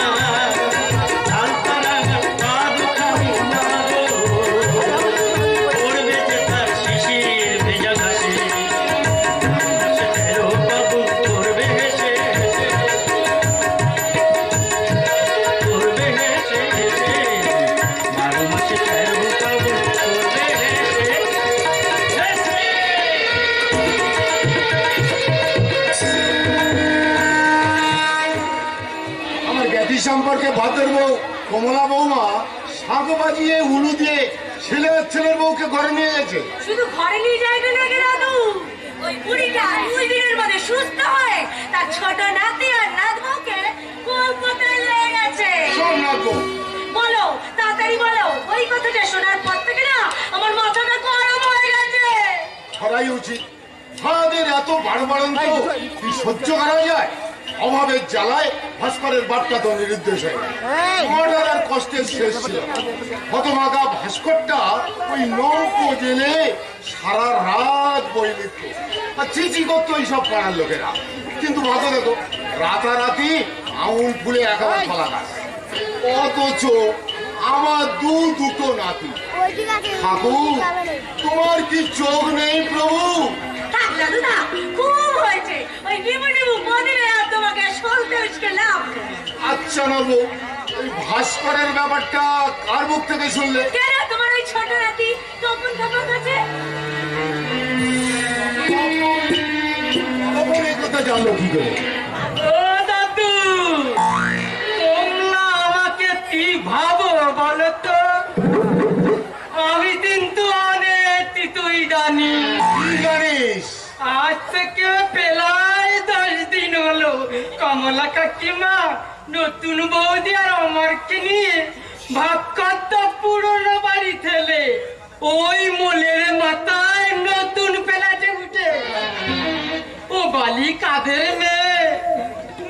আলতারাঙা পাদুখানি মাগো, পড়বে যে তার শিশির ভেজা ঘাসে, ঘাসেরও বাবু করবে হেসে হেসে, করবে হেসে হেসে, 12 মাসে 13 বাবু করবে হেসে হেসে। আমার জ্ঞাতি সম্পর্কে ভাতের বউ কমলা বৌমা শাঁখ বাজিয়ে উলু দিয়ে ছেলের বউকে ঘরে নিয়ে গেছে। শুধু ঘরে নিয়ে যাইবে নাকি দাদু? ওই বুড়িটা 2 দিনের মধ্যে সুস্থ হয়ে তার ছোট নাতি আর নাতবউকে কলকাতায় নিয়ে গেছে। শোন না গো, বলো, তাড়াতাড়ি বলো। ওই কথাটা শোনার পর থেকে না আমার মাথাটা গরম হয়ে গেছে। ছড়াই উচিত। সারাদিন এত বাড়বাড়ন্ত কি সহ্য করা যায়? অভাবের জ্বালায় ভাস্করের বার্তা তো নিরুদ্দেশ হয়ে গেল। মর্ডার আর কষ্টের শেষ ছিল না। হতভাগা ভাস্করটা ওই নৌকো জেলে সারা রাত বই লিখত আর চিঠি করতো এইসব পাড়ার লোকেরা। কিন্তু ভালো দেখো, রাতারাতি আঙুল ফুলে একেবারে ফলা গাছ। অথচ আমার দুটো নাতি। ঠাকুর, তোমার কি চোখ নেই প্রভু? থাক দাদু না, খুব হয়েছে। ওই নিবু নিবু মদিরে আর তোমাকে সলতে উস্কেলাম। আচ্ছা নবু, ওই ভাস্করের ব্যাপারটা কার মুখ থেকে শুনলে? কেন তোমার ওই ছোট নাতি তপন তপন আছে? তখন এই কথা জানলো কি করে? ও দাদু, তোমরা আমাকে কি ভাবো বলো তো? আমি কিন্তু অনেক তুই জানি। কি জানিস? আজ থেকে প্রায় 10 দিন হলো কমলা কাকিমা নতুন বৌদি আর আমারকে নিয়ে ভাবকত্তা পুরনো বাড়ি থেকে ওই মোলের মাথায় নতুন পেলাতে উঠে ও বালি কাঁধের মেয়ে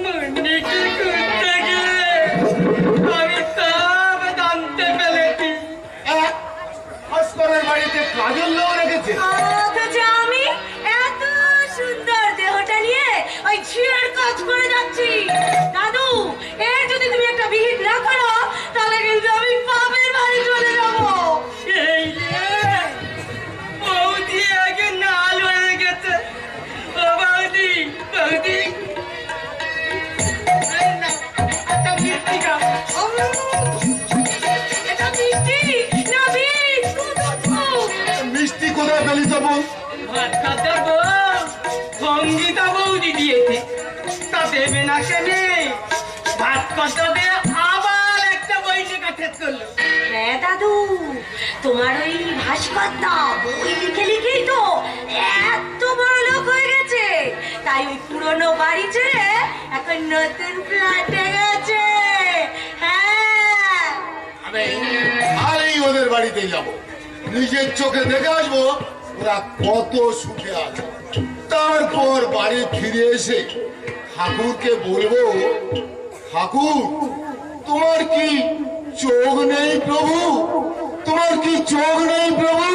মন্দিকে করতে গিয়ে আমি সব জানতে পেরেছি। ভাস্করের বাড়িতে কাজের লোক রেখেছে। অথচ আমি এত সুন্দর দেহটা নিয়ে ওই ঝিয়ের কাজ করে যাচ্ছি। দাদু, এর যদি তুমি একটা বিহিত না করো তাহলে কিন্তু আমি বাপের বাড়ি চলে যাবো। এই রে, বৌদি আগে নাল হয়ে গেছে। ও বৌদি, বৌদি, এই না, একটা মিষ্টি খাও। এটা মিষ্টি না বিষ? মিষ্টি কোথায় পেলি তবু? ভাত খাতে বউ, সঙ্গীতা বৌদি দিয়েছে, তা দেবে না কেনে? ভাত কত দিয়ে আবার একটা বইটা শেষ করলো। হ্যাঁ দাদু, তোমার ওই ভাস্করটা বই লিখে লিখেই তো এত বড় লোক হয়ে গেছে। তাই ওই পুরনো বাড়ি ছেড়ে এখন নতুন ফ্ল্যাটে গেছে। হ্যাঁ, আমি আরই ওদের বাড়িতে যাব, নিজের চোখে দেখে আসবো ওরা কত সুখে আছে। তারপর বাড়ি ফিরে এসে ঠাকুরকে বলবো, ঠাকুর, তোমার কি চোখ নেই প্রভু? তোমার কি চোখ নেই প্রভু?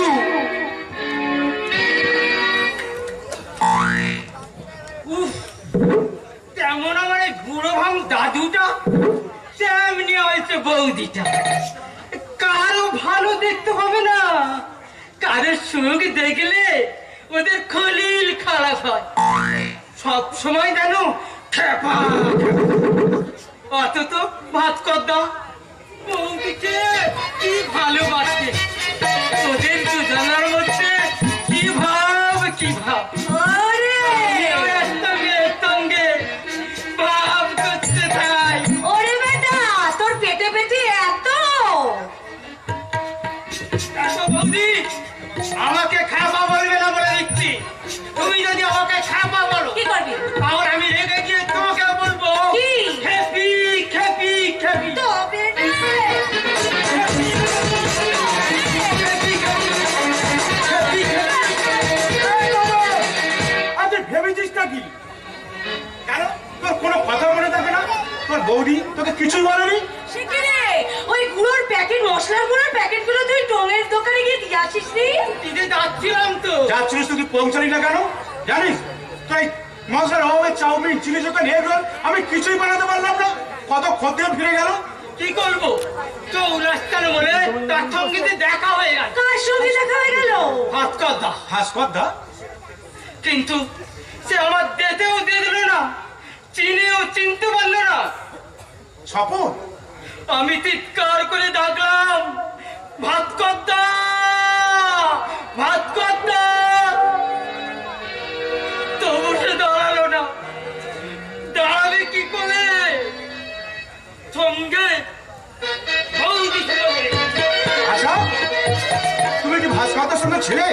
উফ, তেমন আমার এই বুড়ো ভাঙ দাদুটা, তেমনি হয়েছে বৌদিটা। কারো ভালো দেখতে হবে না, কারোর সুখ দেখলে ওদের খলিল খারাপ হয়। সব সময় জানো খেপা অত তো ভাত কর দাও বৌদিকে কি ভালোবাসে। তোদের দুজনের মধ্যে কি ভাব কি ভাব। ওরে সঙ্গে সঙ্গে ভাব করতে চাই। ওরে বেটা, তোর পেটে পেটে এত দেখো বৌদি, আমাকে খাপা বলবে না বলে দিচ্ছি। তুমি যদি আমাকে খাপা বলো কি করবি? আর আমি রেগে গিয়ে তোমাকে বলবো কি? খেপি খেপি খেপি তবে রে। আজ ভেবেছিস নাকি? কেন তোর কোনো কথা মনে থাকে না? তোর বৌদি তোকে কিছুই বলেনি? সে কি রে? ওই গুঁড়োর প্যাকেট, মশলার গুঁড়োর প্যাকেট গুলো তুই টঙের দোকানে গিয়ে দিয়ে আসিস নি? দিদি যাচ্ছিলাম তো। যাচ্ছিলিস তুই পৌঁছালি না কেন? জানিস তুই মশলার অভাবে chow mein chilli chicken egg roll আমি কিছুই বানাতে পারলাম না। কত খদ্দের ফিরে গেল। কি করবো? চৌরাস্তার মোড়ে তার সঙ্গে যে দেখা হয়ে গেল। কার সঙ্গে দেখা হয়ে গেল? হাতকদা। হাসকদ্দা কিন্তু সে আমার যেতেও দিয়ে দিল না, চিনেও চিনতে পারলো না। স্বপন আমি চিৎকার করে ডাকলাম, ভাতকদ্দা ভাতকদ্দা, তবু সে দাঁড়ালো না। দাঁড়াবে কি করে? সঙ্গে বৌদি ছিল বলে। আশা তুমি কি ভাস্কর্দার সঙ্গে ছিলে?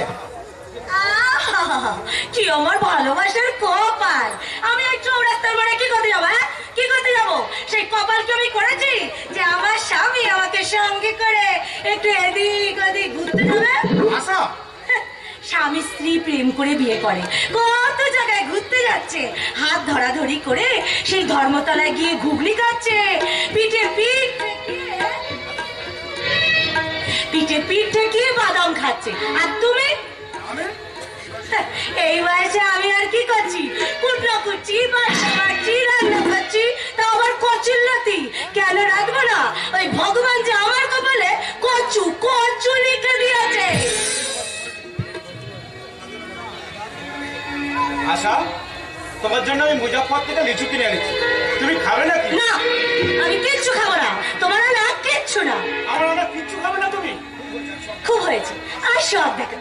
আহা, কি আমার ভালোবাসার কপাল! আমি ওই চৌরাস্তার মোড়ে কি করতে যাবো? হ্যাঁ, কি করতে যাবো? সেই কপাল কি আমি করেছি যে আমার স্বামী আমাকে সঙ্গে করে একটু এদিক ওদিক ঘুরতে যাবে? আশা স্বামী স্ত্রী প্রেম করে বিয়ে করে, কত জায়গায় ঘুরতে যাচ্ছে, হাত ধরাধরি করে সেই ধর্মতলায় গিয়ে ঘুগনি খাচ্ছে, পিঠে পিঠ ঠেকিয়ে বাদাম খাচ্ছে। আর তুমি? এই বয়সে আমি আর কি করছি? কুটনো করছি, বাসা মারছি, রান্না করছি, তা আবার কচুল্লতি কেন রাখবো না? ওই ভগবান যে আমার কপালে কচু কচু লিখে দিয়েছে। আশা তোমার জন্য আমি মুজাফর থেকে লিচু কিনে এনেছি, তুমি খাবে নাকি? না, আমি কিচ্ছু খাবো না, তোমার না কিচ্ছু না। আমার ওরা কিচ্ছু খাবে না তুমি? খুব হয়েছে, আর সব দেখো।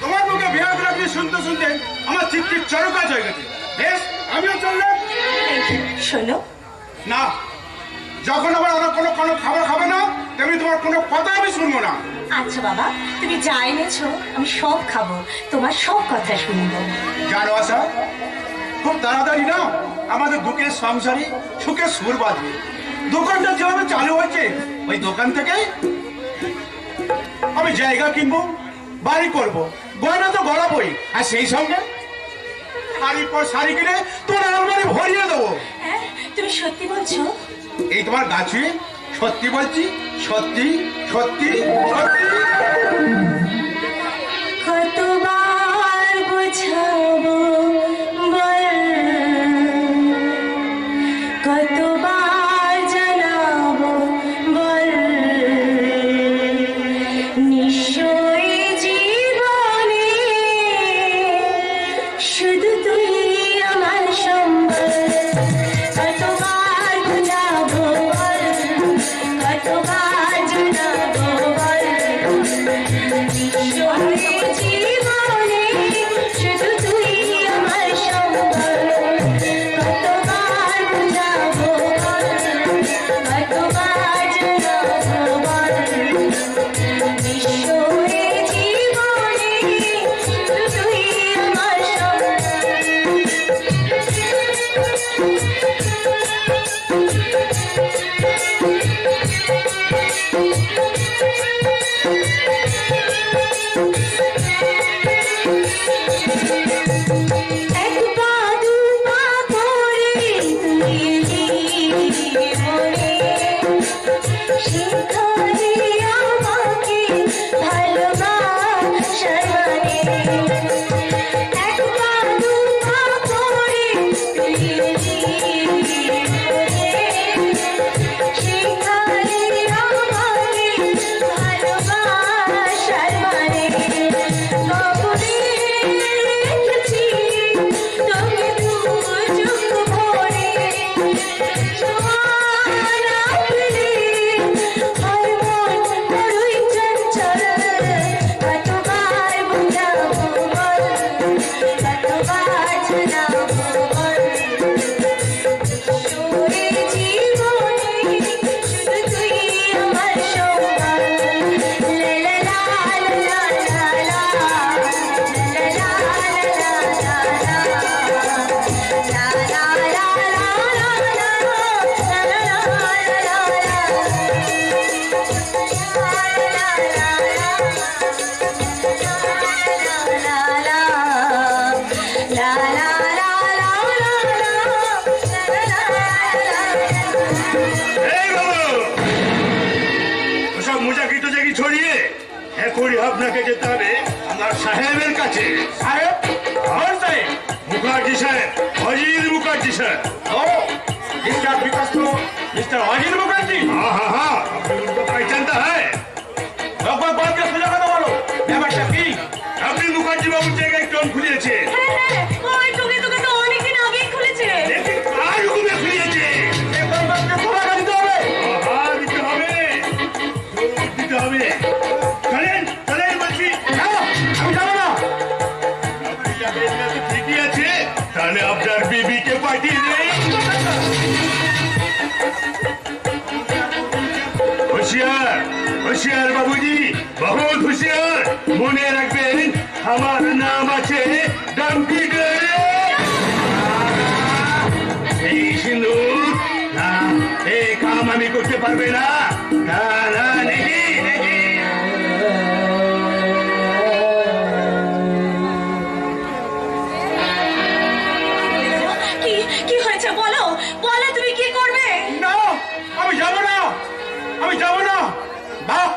তোমার মুখে বিরাট রাখলে শুনতে শুনতে আমার চিপটির চরকাজ হয়ে গেছে। বেশ আমিও চললাম। শোনো, না, যখন আবার ওরা কোনো কোনো খাবার খাবে না তেমনি তোমার কোনো কথা আমি শুনবো না। আচ্ছা বাবা, তুমি যা এনেছো আমি সব খাবো, তোমার সব কথা শুনবো। জানো আশা, খুব তাড়াতাড়ি না আমাদের দুঃখের সংসারে সুখের সুর বাজবে। দোকানটা যেভাবে চালু হয়েছে ওই দোকান থেকে আমি জায়গা কিনবো, বাড়ি করবো, গয়না তো গড়াবোই, আর সেই সঙ্গে শাড়ির পর শাড়ি কিনে তোমার আলমারি ভরিয়ে দেবো। হ্যাঁ, তুমি সত্যি বলছো? এই তোমার গাছে সত্যি বলছি, সত্যি সত্যি সত্যি। কতবার বোঝাবো বল, কতবার জানাবো বল, নিশ্চয়ই জীবনে শুধু তুই আমার সম্বল। কতবার বোঝাবো বল, কতবার জানাবো বল, নিশ্চয়ই জীবনে শুধু তুই আমার সম্বল। কতবার বোঝাবো বল, কতবার জানাবো বল, নিশ্চয়ই জীবনে শুধু তুই আমার এক পা দু পা করে তুই এলি মনে, সেখানে আমাকে ভালোবাসার মানে। এক পা দু পা করে তুই এলি মনে, সেখানে আমাকে ভালোবাসার মানে। কবরে রেখেছি তোকে দু চোখ ভরে, ছোঁয়া না পেলে এখনই আপনাকে যেতে হবে আমার সাহেবের কাছে। সাহেব কোন সাহেব? মুখার্জি সাহেব, অজিত মুখার্জি স্যার। ও मिस्टर विकास तो मिस्टर अजीत मुखर्जी। हाँ हाँ हाँ, आपने उनको पहचानता है? लगभग बात के सुझाव কথা বলো ব্যাপারটা কি? আপনি মুখার্জি বাবুর জায়গায় টন খুলিয়েছে। ওই তোকে তোকে তো অনেকদিন আগেই খুলেছে। লেকিন কার হুকুমে খুলিয়েছে? এই পরিবারকে তোমাকে দিতে হবে। হ্যাঁ, দিতে হবে, জরুর দিতে হবে। চলেন চলেন বলছি। না, আমি যাবো না। আপনি যাবেন না তো ঠিকই আছে, তাহলে আপনার বিবিকে পাঠিয়ে দেই। होशियार होशियार बाबूजी, बहुत होशियार। মনে রাখবেন আমার নাম আছে ডাম্পি ডোরে। এই সিন্দুর না, এই কাম আমি করতে পারবে না। না না, নেহি নেহি। কি কি হয়েছে বলো, বলো তুমি কি করবে? না, আমি যাবো না, আমি যাবো না। বাহ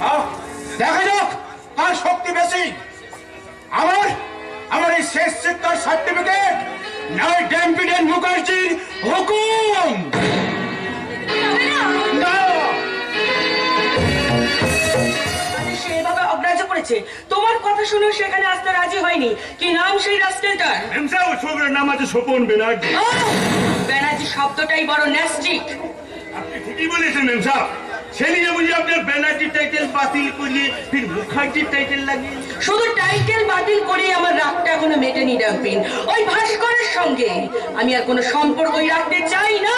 বাহ, দেখা যাক কার শক্তি বেশি। আমার আমার এই শেষ শিক্ষার সার্টিফিকেট নয় ড্যাম্পিডেন মুখার্জির হুকুম। না, সেভাবে অগ্রাহ্য করেছে। তোমার কথা শুনেও সেখানে আসতে রাজি হয়নি। কি নাম সেই রাস্কেলটার? এমসা ও ছোকরার নাম আছে স্বপন ব্যানার্জি। ব্যানার্জি শব্দটাই বড় ন্যাস্টিক। আপনি ঠিকই বলেছেন ম্যাম সাহেব। সে নিয়ে বুঝি আপনার ব্যানার্জি টাইটেল বাতিল করিয়ে ফির মুখার্জির টাইটেল লাগিয়ে। শুধু টাইটেল বাতিল করে আমার রাগটা এখনো মেটেনি ডাম্পিন। ওই ভাস্করের সঙ্গে আমি আর কোনো সম্পর্কই রাখতে চাই না।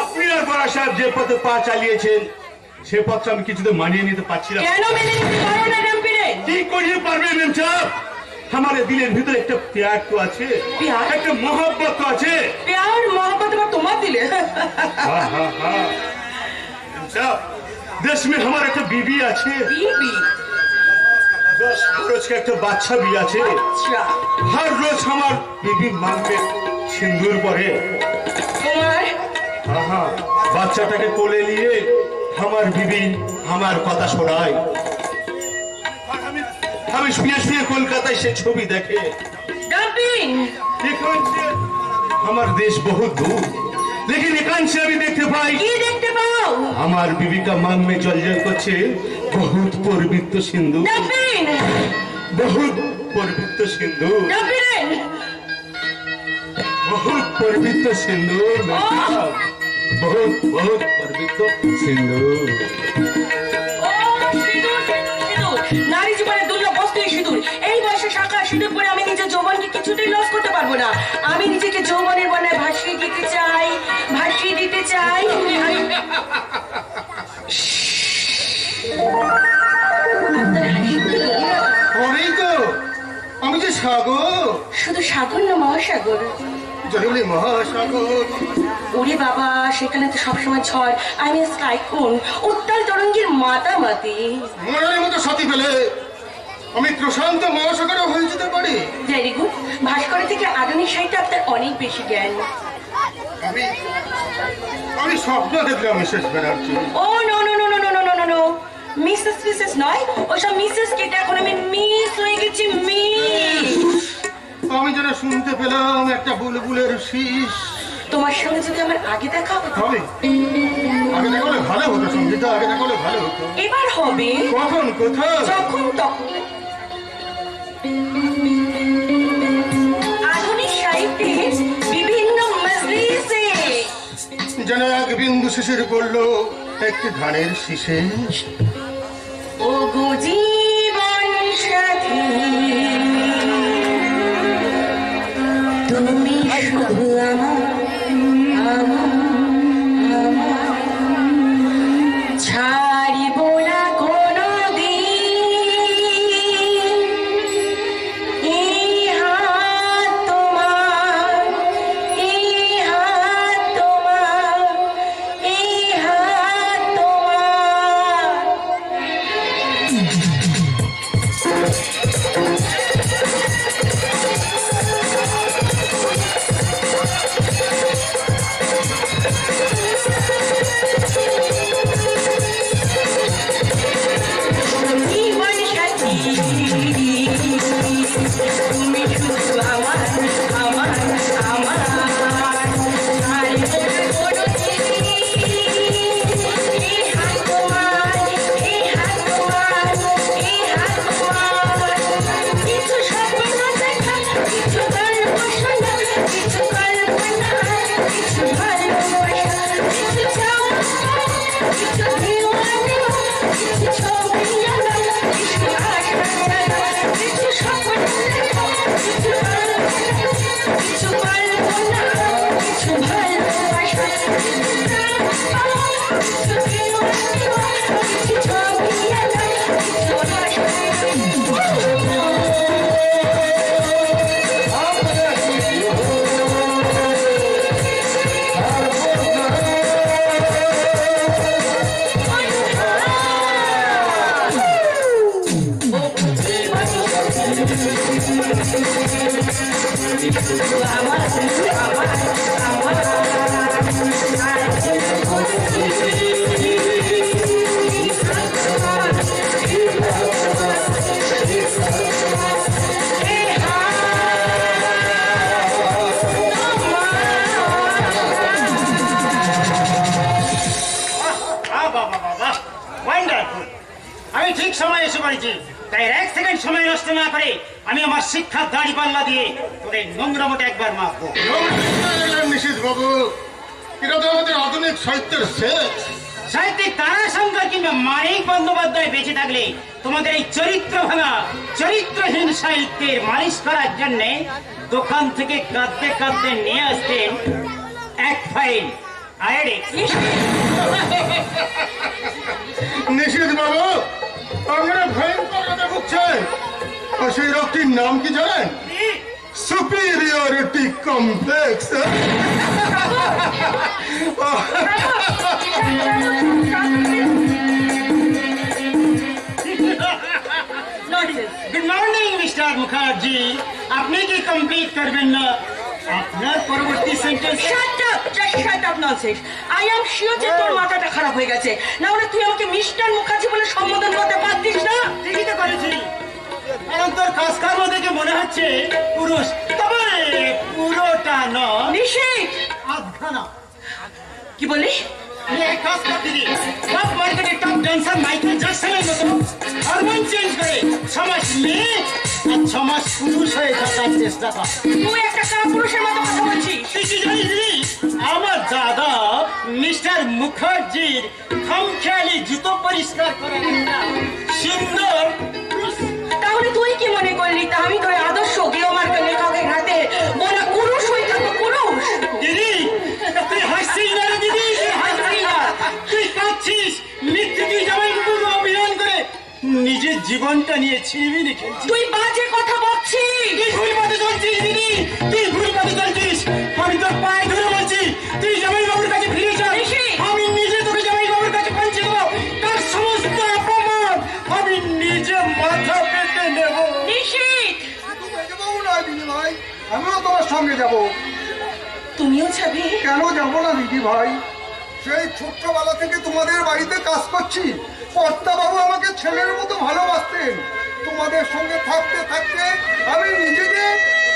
আপনি আর বড় সাহেব যে পথে পা চালিয়েছেন সে পথটা আমি কিছুতে মানিয়ে নিতে পারছি না। কেন মেনে নিতে পারো না ডাম্পিনে? কি করিয়ে পারবে ম্যাম সাহেব? আমার দিলের ভিতরে একটা প্যার তো আছে, প্যার? একটা মোহব্বত তো আছে। প্যার मोहब्बत আবার তোমার দিলে? हाँ हाँ हाँ ম্যাম সাহেব, देश में हमारा একটা বিবি আছে, বিবি? 10 বছর একটা বাচ্চা भी আছে। আচ্ছা, हर रोज আমার বিবি মাকে সিন্দুর পরে। তোমার हाँ हाँ, বাচ্চাটাকে কোলে নিয়ে আমার বিবি আমার কথা শোনায়। আমি শুয়ে শুয়ে কলকাতায় সে ছবি দেখে। ডাম্পিন এখান से আমার দেশ बहुत दूर, लेकिन এখান से আমি দেখতে পাই কি দেখতে পাও? আমার বিবিকা মাং में जल করছে बहुत পবিত্র সিন্ধু, ডাম্পিন बहुत পবিত্র সিন্ধু, ডাম্পিন बहुत পবিত্র সিন্ধু, बहुत बहुत পবিত্র সিন্ধু। ও সিঁদুর, সিঁদুর নারী জীবনের দুর্লভ বস্তু এই সিঁদুর। এই বয়সে শাখা সিঁদুর পরে আমি নিজের যৌবনকে কিছুতেই লস করতে পারবো না। আমি নিজেকে যৌবনের বন্যায় ভাসিয়ে দিতে চাই, ভাসিয়ে দিতে চাই। অনেই তো আমি যে সাগর, শুধু সাগর না মহাসাগর। জলে মহাসাগর। ওরে বাবা, সেখানে তো সবসময় ঝড়। আমি স্কাইকুন, উত্তাল তরঙ্গের মাতামাতি। মনের মতো সাথী পেলে আমি প্রশান্ত মহাসাগরে হয়ে যেতে পারি। Very good. ভাস্করের থেকে আধুনিক সাহিত্যে আপনার অনেক বেশি জ্ঞান। আমি আমি স্বপ্ন দেখলাম Mrs Banerjee. Oh no no no no no no no no no, Mrs Mrs নয়, ওইসব মিসেস কেটে এখন আমি মিস হয়ে গেছি, মিস। আমি যেন শুনতে পেলাম একটা বুলবুলের শীষ। তোমার সঙ্গে যদি আমার আগে দেখা হতো। হবে, আগে দেখা হলে ভালো হতো সঙ্গীতা, আগে দেখা হলে ভালো হতো। এবার হবে কখন কোথায়? যখন তখন। আধুনিক সাহিত্যে বিভিন্ন মজলিসে যেন এক বিন্দু শিশির পড়লো একটি ধানের শীষে। ও গো জীবন সাথী, তুমি শুধু আমার ছাড়িব না কোনদিন। এই হাত তোমার, এই হাত তোমার, এই হাত তোমার। আমি ঠিক সময় এসে পড়েছি, তাই এক সেকেন্ড সময় নষ্ট না করে আমি আমার শিক্ষার দাড়ি পাল্লা দিয়ে তোদের নোংরা মতো একবার মাপবো। নিশীথ বাবু, এটা তো আমাদের আধুনিক সাহিত্যের শেষ। সাহিত্যিক তারাশঙ্কর কিংবা মানিক বন্দ্যোপাধ্যায় বেঁচে থাকলে তোমাদের এই চরিত্র ভাঙা চরিত্রহীন সাহিত্যের মালিশ করার জন্য দোকান থেকে কাঁদতে কাঁদতে নিয়ে আসতেন এক ফাইল আরে নিশীথ বাবু, আমরা ভয়ঙ্কর কথা ভুগছেন। আর সেই রোগটির নাম কি জানেন? Superiority complex. Good morning mister Mukherjee, আপনি কি কমপ্লিট করবেন না আপনার পরবর্তী sentence? Shut up! Just shut up nonsense! I am sure যে তোর মাথাটা খারাপ হয়ে গেছে। না হলে তুই আমাকে মিস্টার মুখার্জি বলে সম্বোধন করতে পারতিস না? ঠিকই তো করেছি, কারণ তোর কাজকর্ম দেখে মনে হচ্ছে পুরুষ, তবে পুরোটা নয়, নিশীথ! আধখানা। কি বললি? এক কাজ করতে দিই, টপ মার্কেটের টপ ড্যান্সার মাইকেল জ্যাকসনের মতো হরমোন চেঞ্জ করে 6 মাস মেয়ে আর 6 মাস পুরুষ হয়ে থাকার চেষ্টা কর। তুই একটা কাপুরুষের মতো কথা বলছিস। তুই কি জানিস দিদি, আমার দাদা মিস্টার মুখার্জির খামখেয়ালি জুতো পরিষ্কার করার একটা সুন্দর। তাহলে তুই কি মনে করলি তা আমি তোর আদর্শ গৃহমার্গ লেখকের হাতে বলে পুরুষ হয়ে থাকবো? পুরুষ দিদি তুই হাসছিস না রে দিদি, তুই হাসছিস না, তুই কাঁদছিস। মিথ্যে তুই জামাই কুকুর অভিনয় করে নিজের জীবনটা নিয়ে ছিনিমিনি খেলছিস। তুই বাজে কথা বলছিস। তুই ভুল পথে চলছিস দিদি, তুই ভুল পথে চলছিস। আমি তোর পায়ে ধরে বলছি, তুই জামাই বাবুর কাছে ফিরে যা। আমি নিজে তোকে জামাই বাবুর কাছে পৌঁছে দেবো, তার সমস্ত অপমান আমি নিজে মাথা পেতে নেব। নিশীথ! যাবো না দিদি ভাই, আমিও তোমার সঙ্গে যাব। তুমিও যাবে? কেন যাব না দিদি ভাই? সেই ছোট্টবেলা থেকে তোমাদের বাড়িতে কাজ করছি। কর্তা বাবু আমাকে ছেলের মতো ভালোবাসতেন। তোমাদের সঙ্গে থাকতে থাকতে আমি নিজেকে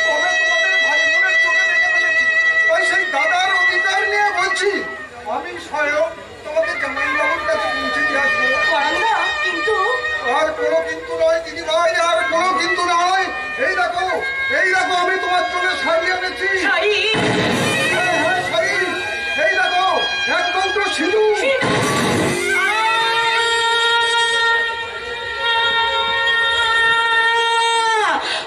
তবে তোমাদের ভাই বোনের চোখে দেখে ফেলেছি। তাই সেই দাদার অধিকার নিয়ে বলছি, আমি স্বয়ং তোমাকে জামাই বাবুর কাছে পৌঁছে দিয়ে আসবো। পরান্দা, কিন্তু আর কোনো কিন্তু নয় দিদি ভাই, আর কোনো কিন্তু নয়। এই দেখো আমি তোমার জন্য শাড়ি এনেছি। শাড়ি? হ্যাঁ হ্যাঁ শাড়ি। এই দেখো একমাত্র সিঁদুর।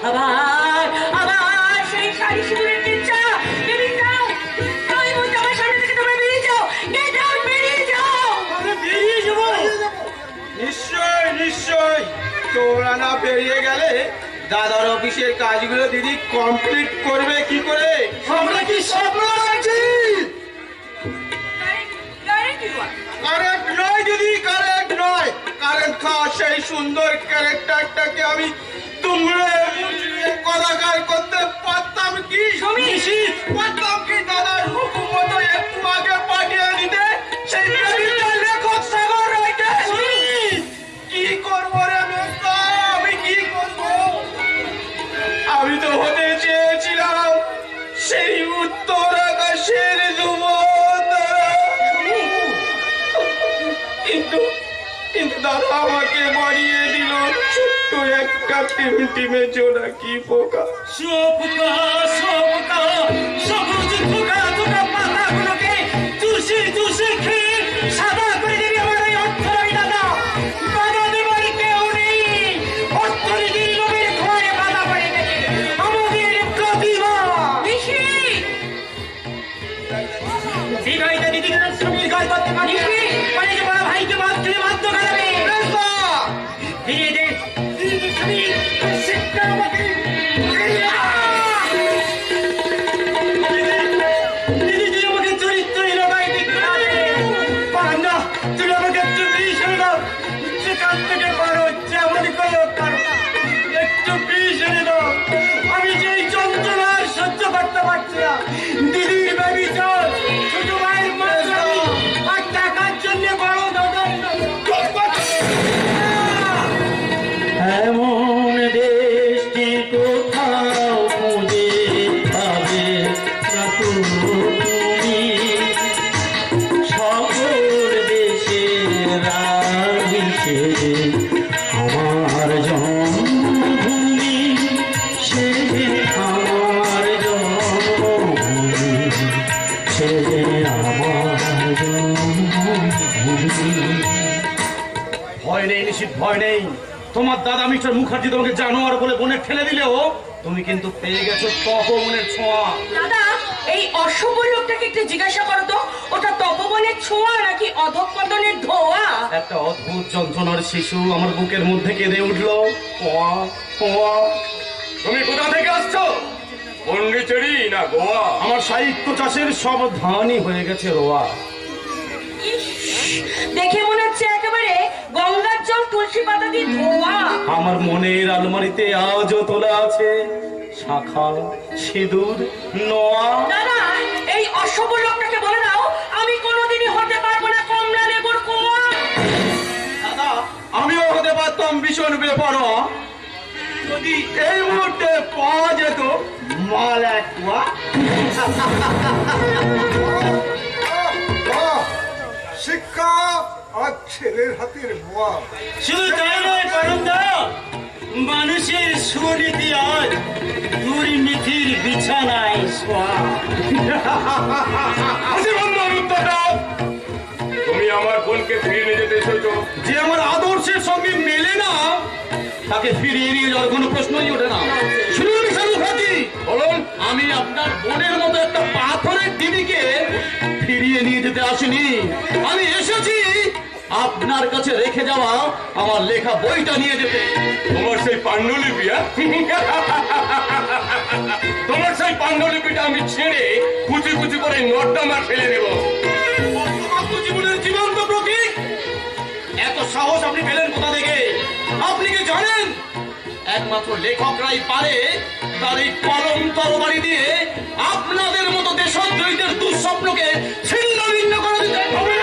আবার আবার সেই শাড়ি সিঁদুরের ইচ্ছা। বেরিয়ে যাও! তুমি বলতে আমার সামনে থেকে তোমরা বেরিয়ে যাও! Get out! বেরিয়ে যাও! আমি বেরিয়ে যাবো। নিশ্চয় নিশ্চয়, তোমরা না বেরিয়ে গেলে দাদার অফিসের কাজগুলো দিদি কমপ্লিট করবে কি করে? আমরা কি স্বপ্ন দেখছি? Correct you are. কারেক্ট নয় দিদি, কারেক্ট নয়। কারেক্ট খাওয়া সেই সুন্দর ক্যারেক্টারটাকে আমি তোমরা কলাকার করতে পারতাম কি? সমীর! পারতাম কি দাদার হুকুম মতো একটু আগে পাঠিয়ে দিতে? সেই ছবিটা লেখক সাগর রাইটে। কি করবো রে মেস্তা, আমি কি করবো? আমি তো হতে চেয়েছিলাম সেই উত্তর আকাশের যুবতারা। কিন্তু কিন্তু দাদা আমাকে বানিয়ে দিল ছোট্ট একটা টিমটিমে জোনাকি পোকা। সবকা সবুজ পোকা দুটো পাতাগুলোকে চুষে খেয়ে সাদা করে দিবি আমার ওই অর্থনৈতিক দাদা। বাধা দেবার কেউ নেই, অর্থনীতির লোভের ঘরে বাধা পড়ে গেছে আমাদের প্রতিভা। বিবাহিত দিদিকে সমীর গাল করতে পারি, মানে যে বড় ভাইকে বাদ দিলে বাধ্য করাবে। ফিরিয়ে দে সমীর, শিক্ষা আমাকে দিদি, তুই আমাকে চরিত্রহীন পান্না, তুই আমাকে একটু বিষ এনে দাও। যেখান থেকে পারো যেমন করে পারো একটু বিষ এনে দাও। আমি যে এই যন্ত্রণার সহ্য করতে ভয় নেই, তোমার দাদা মিস্টার মুখার্জি তোমাকে জানোয়ার বলে বনে ঠেলে দিলেও তুমি কিন্তু পেয়ে গেছো তপবনের ছোঁয়া। দাদা, এই অশুভ লোকটাকে একটু জিজ্ঞাসা করো তো, ওটা তপবনের ছোঁয়া নাকি অধঃপতনের ধোয়া? একটা অদ্ভুত যন্ত্রণার শিশু আমার বুকের মধ্যে কেঁদে উঠলো। কোয়া কোয়া। তুমি কোথা থেকে আসছো? পন্ডিচেরি না গোয়া? আমার সাহিত্য চাষের সব ধানই হয়ে গেছে রোয়া। ইস, দেখে মনে হচ্ছে একেবারে গঙ্গার জল তুলসী পাতা দিয়ে ধোয়া। আমার মনের আলমারিতে আজও তোলা আছে শাখা, সিঁদুর, নোয়া। দাদা, এই অশুভ লোকটাকে বলে দাও আমি কোনোদিনই হতে পারবো না কমলা লেবুর কোয়া। দাদা, আমিও হতে পারতাম ভীষণ বেপরোয়া যদি এই মুহূর্তে পাওয়া যেত মাল এক কুয়া। বাহ! শিক্ষা আর ছেলের হাতের মোয়া। শুধু তাই নয় করন্দা, মানুষের সুনীতি আজ দুর্নীতির বিছানায় শোয়া। হাসি বন্ধ, উত্তর দাও। তুমি আমার বোনকে ফিরিয়ে নিয়ে যেতে এসেছো? যে আমার আদর্শের সঙ্গে মেলে না তাকে ফিরিয়ে নিয়ে যাওয়ার কোনো প্রশ্নই ওঠে না। শুনুন মিস্টার মুখার্জি, বলুন। আমি আপনার বোনের মতো একটা পাথরের দিদিকে ফিরিয়ে নিয়ে যেতে আসিনি। আমি এসেছি আপনার কাছে রেখে যাওয়া আমার লেখা বইটা নিয়ে যেতে। তোমার সেই পাণ্ডুলিপি, তোমার সেই পাণ্ডুলিপিটা আমি ছেড়ে কুচি কুচি করে নর্দমা ফেলে দেবো। জীবনের জীবন্ত প্রতীক, এত সাহস আপনি পেলেন কোথা থেকে? আপনি কি জানেন একমাত্র লেখকরাই পারে তার এই কলম তরবারি দিয়ে আপনাদের মতো দেশদ্রোহীদের দুঃস্বপ্নকে ছিন্ন ভিন্ন করে দিতে হবে।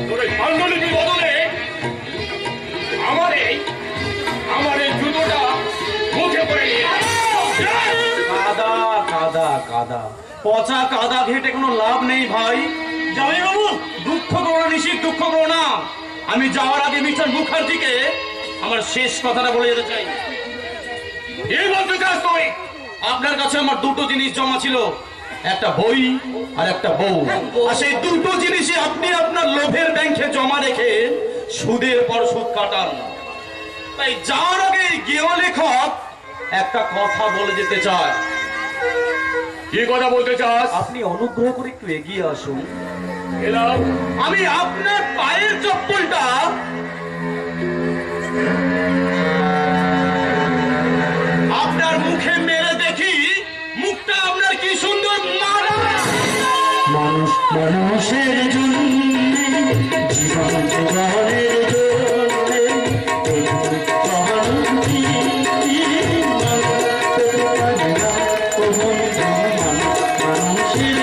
তোর এই পাণ্ডুলিপি বদলে আমার এই জুতোটা মুখে করে নিয়ে কাদা কাদা কাদা, পচা কাদা ঘেটে কোনো লাভ নেই ভাই। যাবে বাবু, দুঃখ করো না নিশিত, দুঃখ করো না। আমি যাওয়ার আগে মিস্টার মুখার্জিকে আমার শেষ কথাটা বলে যেতে চাই। এই বলতে চাস তুই? আপনার কাছে আমার দুটো জিনিস জমা ছিল, একটা বই আর একটা বউ। আর সেই দুটো জিনিসই আপনি আপনার লোভের ব্যাংকে জমা রেখে সুদের পর সুদ কাটান। তাই যাওয়ার আগে গেও লেখক একটা কথা বলে যেতে চায়। কি কথা বলতে চাস? আপনি অনুগ্রহ করে একটু এগিয়ে আসুন। এলাম। আমি আপনার পায়ের চপ্পলটা আপনার মুখে মেরে দেখি, মুখটা আপনার কি সুন্দর মারা। মানুষ মানুষের জন্য, জীবন জীবনের জন্য, এই ক্রান্তি মানুষের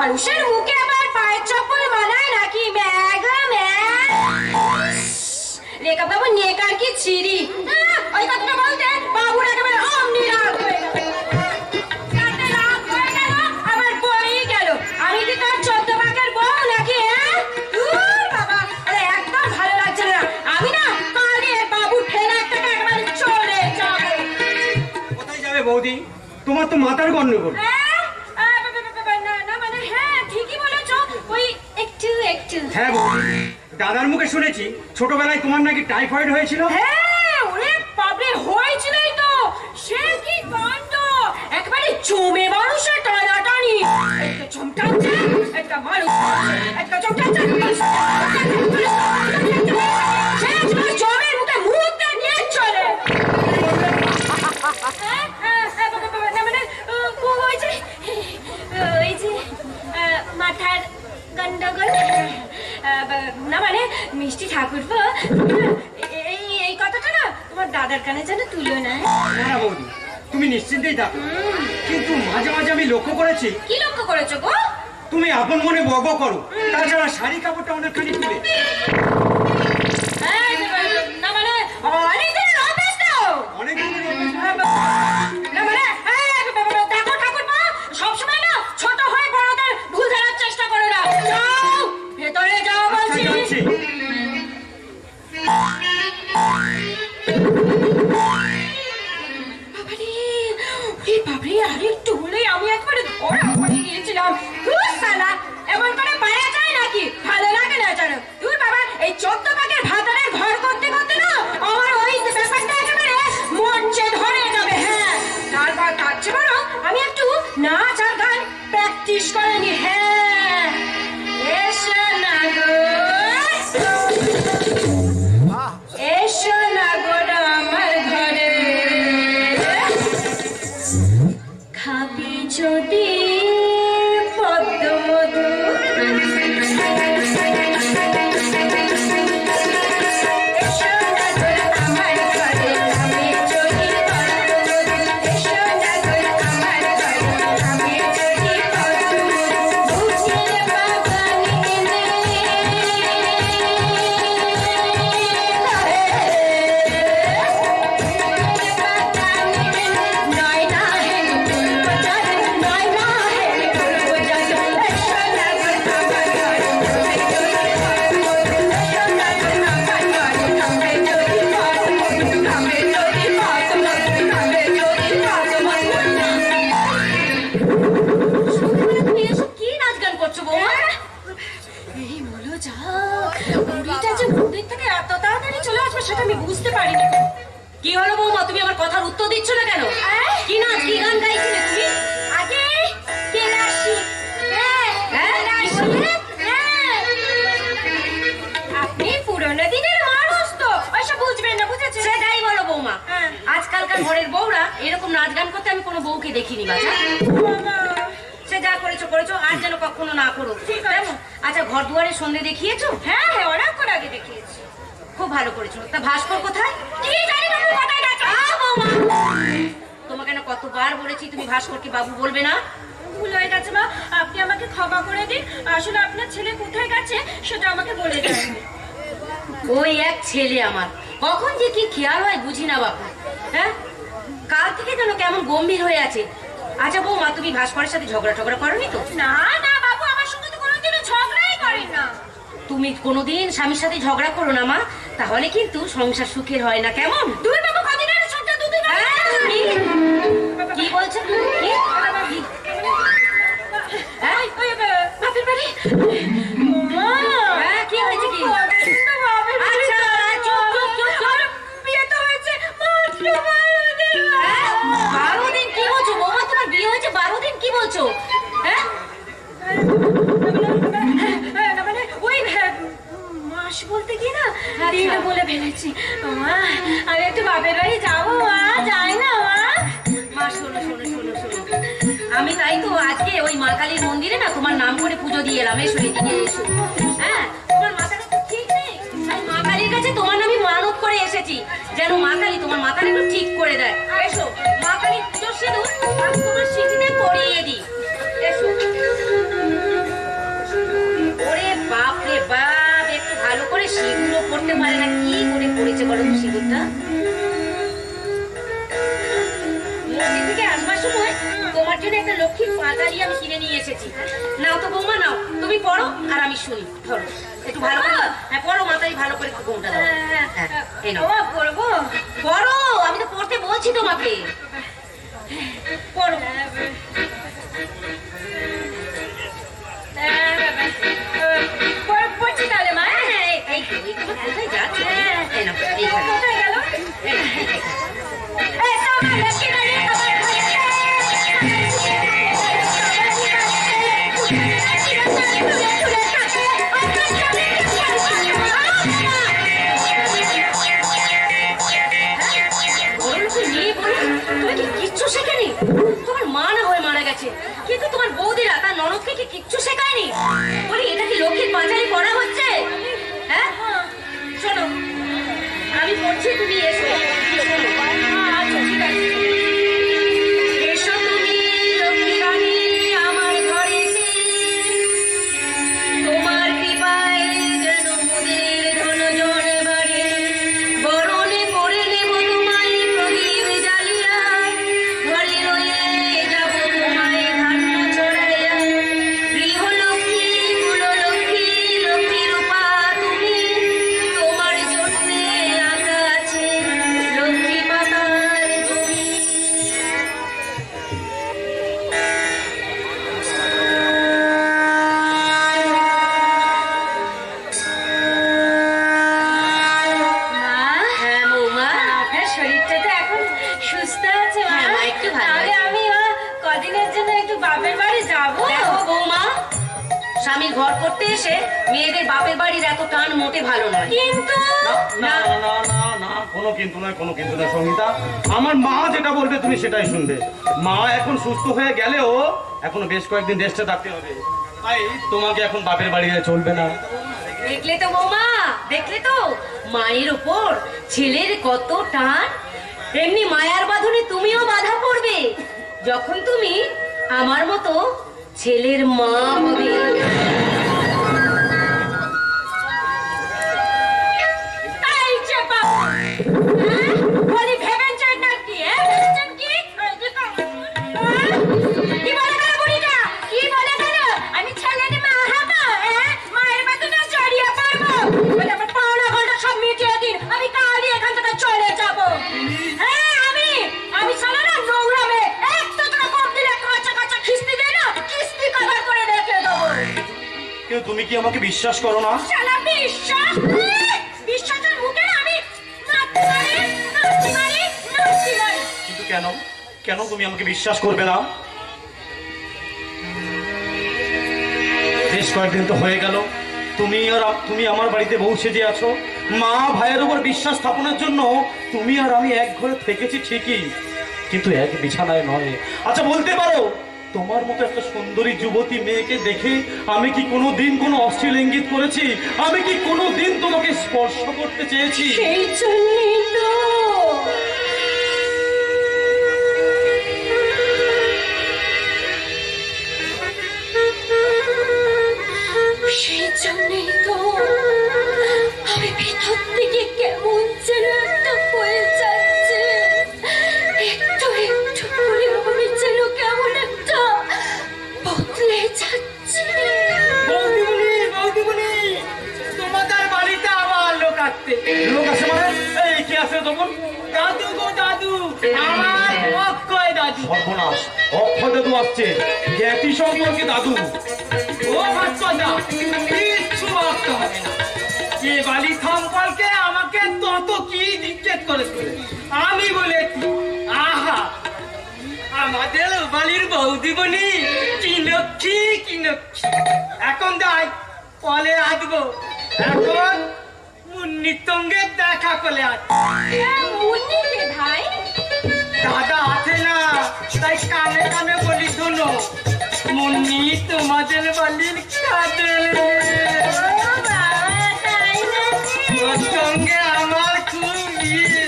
মানুষের মুখে আবার পায়ের চপ্পল বানায় নাকি? রেখা বাবু নেকার কি ছিরি, ওই কথাটা বলতে বাবুর একেবারে অমনি রাগ হয়ে গেল। আমার বই গেল, আমি কি তোর 14 পাকের বউ নাকি? বাবা, একদম ভালো লাগছে না। আমি না কালে বাবু ঠেলা একটা একেবারে চলে যাবো। কোথায় যাবে বৌদি? তোমার তো মাথার গন্ডগোল। হ্যাঁ বৌদি, দাদার মুখে শুনেছি ছোটবেলায় তোমার নাকি টাইফয়েড হয়েছিল। হ্যাঁ, ওরে বাপরে, হয়েছিলই তো। সে কি কাণ্ড, একবারে জমে মানুষের টানাটানি। একটা চমটাচ্ছে, একটা মানুষ, একটা চমটাচ্ছে, সে তোমার জমের মুখে মুহূর্তে নিয়ে চলে। ওই যে মাথার গন্ডগোল না, মানে মিষ্টি ঠাকুরপো, এই কথাটা না তোমার দাদার কানে যেন তুলো না। না বৌদি, তুমি নিশ্চিন্তেই থাকো। কিন্তু মাঝে মাঝে আমি লক্ষ্য করেছি। কি লক্ষ্য করেছো গো? তুমি আপন মনে বর্ব করো, তাছাড়া শাড়ি কাপড়টা অনেকখানি তুলে। না মানে অনেক দিনের অভ্যাস তো। অনেক দিনের না মানে দেখো ঠাকুরপো, সবসময় না সেটা আমি বুঝতে পারিনি। কি হলো বৌমা, তুমি আমার কথার উত্তর দিচ্ছ না কেন? কি নাচ কি গান গাইছিলে তুমি? আগে কে নাচি? আপনি পুরোনো দিনের মানুষ তো, ওইসব বুঝবেন না, বুঝেছেন? সেটাই বলো বৌমা। আজকালকার ঘরের বউরা এরকম নাচ গান করতে আমি কোনো বউকে দেখিনি বাছা। সে যা করেছো করেছো, আর যেন কখনো না করো। কেমন? আচ্ছা, ঘর দুয়ারে সন্ধে দেখিয়েছো? হ্যাঁ হ্যাঁ, অনেকক্ষণ আগে দেখিয়েছি। খুব ভালো করেছো। তা ভাস্কর কোথায়? কি জানি বাবু কোথায় গেছে। বৌমা, তোমাকে না কতবার বলেছি তুমি ভাস্করকে বাবু বলবে না? ভুল হয়ে গেছে মা, আপনি আমাকে ক্ষমা করে দিন। আসলে আপনার ছেলে কোথায় গেছে সেটা আমাকে বলে দেন। ওই এক ছেলে আমার, কখন যে কি খেয়াল হয় বুঝি না বাবু। হ্যাঁ, কাল থেকে যেন কেমন গম্ভীর হয়ে আছে। আচ্ছা বৌমা, তুমি ভাস্করের সাথে ঝগড়া টগড়া করনি তো? না না বাবু, আমার সঙ্গে তো কোনোদিনও ঝগড়াই করেন না। তুমি কোনোদিন স্বামীর সাথে ঝগড়া করো না মা, তাহলে কিন্তু সংসার সুখের হয় না। কেমন? তুমি বাবু কদিন আগে সংসার দুধ কি বলছো? বাপের বাড়ি? হ্যাঁ, কি হয়েছে কি? আচ্ছা, চুপ চুপ চুপ। বিয়ে তো হয়েছে মাত্র 12 দিন। কি বলছো বৌমা, তোমার বিয়ে হয়েছে 12 দিন? কি বলছো? হ্যাঁ, মানে ওই মাস বলতে কি না, দিন বলে ফেলেছি। মা, আমি একটু বাপের বাড়ি যাবো। মা, যাই না মা। মা শোনো শোনো শোনো শোনো, আমি তাই তো আজকে ওই মা কালীর মন্দিরে না তোমার নাম করে পুজো দিয়ে এলাম। এসো এদিকে এসো। হ্যাঁ, তোমার মাথাটা তো ঠিক নেই, তাই মা কালীর কাছে তোমার নামে মানত করে এসেছি, যেন মা কালী তোমার মাথাটা একটু ঠিক করে দেয়। এসো, মা কালীর পুজোর সিঁদুর আমি তোমার সিঁথিতে পরিয়ে দিই। এসো। ওরে বাপ রে বাপ, একটু ভালো করে সিঁদুরও পড়তে পারে না, কি করে পড়েছে বলো তো সিঁদুরটা। মন্দির থেকে আসবার সময় তোমার জন্য একটা লক্ষ্মীর পাঁচালি আমি কিনে নিয়ে এসেছি। নাও তো বৌমা, নাও, তুমি পড়ো আর আমি শুনি। ধরো একটু ভালো করে। হ্যাঁ পড়ো, মাথায় ভালো করে ঘুমটা দাও। হ্যাঁ, এই নাও। পড়বো? পড়ো, আমি তো পড়তে বলছি তোমাকে। পড়ো। পড়ছি তাহলে মা। এই কোথায় যাচ্ছে? এই নাও, এইখানে। কোথায় গেল? কিচ্ছু শেখেনি? তোমার মা না হয়ে মারা গেছে, কিন্তু তোমার বৌদিরা তার ননদকে কি কিচ্ছু শেখায়নি? বলি, এটা কি লক্ষ্মীর পাঁচালি পড়া হচ্ছে? হ্যাঁ, শোনো আমি পড়ছি, তুমি এসো। আচ্ছা ঠিক আছে। এসো তুমি লক্ষ্মী রানী আমার ঘরেতে, তোমার কৃপায় যেন মোদের ধন জনে বাড়ে। বরণে করে নেব তোমায় প্রদীপ জ্বালিয়া, ঘরে রয়ে যাব তোমায় ধান্য ছড়াইয়া। গৃহলক্ষ্মী কুললক্ষ্মী লক্ষ্মী রূপা তুমি, তোমার জন্যে আঁকা আছে লক্ষ্মী পাতার জমি। হ্যাঁ বৌমা, আপনার শরীরটা তো এখন সুস্থ আছে মা। একটু তাহলে আমি কদিনের জন্য একটু বাপের বাড়ি যাবো। দেখো বৌমা, স্বামীর ঘর করতে এসে মেয়েদের বাপের বাড়ির এত টান মোটে ভালো নয়। কিন্তু না না না না, কোনো কিন্তু নয়, কোনো কিন্তু নয় সঙ্গীতা। আমার মা যেটা বলবে তুমি সেটাই শুনবে। মা এখন সুস্থ হয়ে গেলেও এখনো বেশ কয়েকদিন রেস্টে থাকতে হবে, তাই তোমাকে এখন বাপের বাড়িতে চলবে না। দেখলে তো বৌমা, দেখলে তো মায়ের ওপর ছেলের কত টান। এমনি মায়ার বাঁধনে তুমিও বাধা পড়বে যখন তুমি আমার মতো ছেলের মা হবে। এই যে বাবা, বলি ভেবেছেন নাকি? ভেবেছেন কি? কি বলে গেল বুড়িটা? কি বলে গেল? আমি ছেলের মা হবো? মায়ের বাঁধনে জড়িয়ে পড়বো? বলে আমার পাওনা ঘন্টা সব মিটিয়ে দিন, আমি কালই এখান থেকে চলে যাবো। হ্যাঁ, আমি সারা রাত নোংরা মেয়ে, একটা টাকা কম দিলে কাঁচা কাঁচা কিস্তি দেয় না, কিস্তি কভার করে রেখে দেবো। কিন্তু তুমি কি আমাকে বিশ্বাস করো না? শালা বিশ্বাস? বিশ্বাসের মুখে আমি কেন কেন তুমি আমাকে বিশ্বাস করবে না? বেশ কয়েকদিন তো হয়ে গেল তুমি আমার বাড়িতে বউ সেজে আছো। মা ভাইয়ের উপর বিশ্বাস স্থাপনের জন্য তুমি আর আমি এক ঘরে থেকেছি ঠিকই, কিন্তু এক বিছানায় নয়। আচ্ছা বলতে পারো, তোমার মতো একটা সুন্দরী যুবতী মেয়েকে দেখে আমি কি কোনোদিন কোনো অশ্লীল ইঙ্গিত করেছি? আমি কি কোনোদিন তোমাকে স্পর্শ করতে চেয়েছি? সেই জন্যই তো আমি ভিতর থেকে কেমন যেন একটা হয়ে যাচ্ছে, একটু একটু করে আমি যেন কেমন একটা বদলে যাচ্ছে। বৌদিমণি, তোমাদের বাড়িতে আবার লোক আসছে। লোক আছে মানে? এই কে আছে তখন? দাদু গো দাদু, আমার অক্ষয় দাদু। সর্বনাশ, অক্ষয় দাদু আসছে। জ্ঞাতি সম্পর্কে দাদু। ও ভাস্করদা, কিচ্ছু ভাবতে হবে না। যে বালি সম্পর্কে আমাকে তত কি জিজ্ঞেস করেছে, আমি বলেছি আহা আমাদের বালির বৌদিমণি কি লক্ষ্মী কি লক্ষ্মী। এখন যাই, পলে আসবো। এখন মুন্নির সঙ্গে দেখা করে আসবো। মুন্নি রে ভাই? দাদা আছে না, তাই কানে কানে বলি শোনো, মুন্নি তোমাদের বালির কাজের ওর সঙ্গে আমার খুব ইয়ে।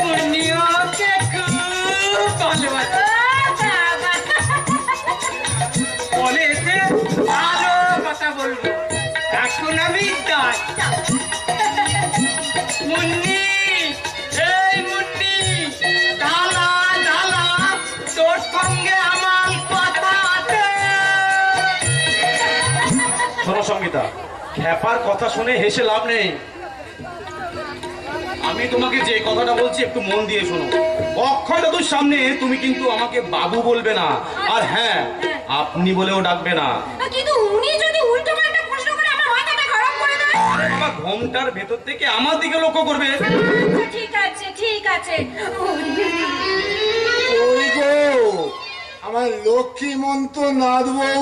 মুন্নি ওকে খুব ভালোবাসে। পরে এসে আরো কথা বলবো। এখন আমি যাই। মুন্নি, এই মুন্নি, ঢালা ঢালা, তোর সঙ্গে আমার কথা আছে। শোনো সঙ্গীতা, খ্যাপার কথা শুনে হেসে লাভ নেই। আমি তোমাকে যে কথাটা বলছি একটু মন দিয়ে শোনো। অক্ষয় দাদুর সামনে তুমি কিন্তু আমাকে বাবু বলবে না, আর হ্যাঁ আপনি বলেও ডাকবে না। কিন্তু উনি যদি উল্টো পাল্টা প্রশ্ন করে আমার মাথাটা খারাপ করে দেয়। আরে বাবা, ঘোমটার ভেতর থেকে আমার দিকে লক্ষ্য করবে। ঠিক আছে ঠিক আছে। ওই গো আমার লক্ষ্মী মন্ত নাদ বউ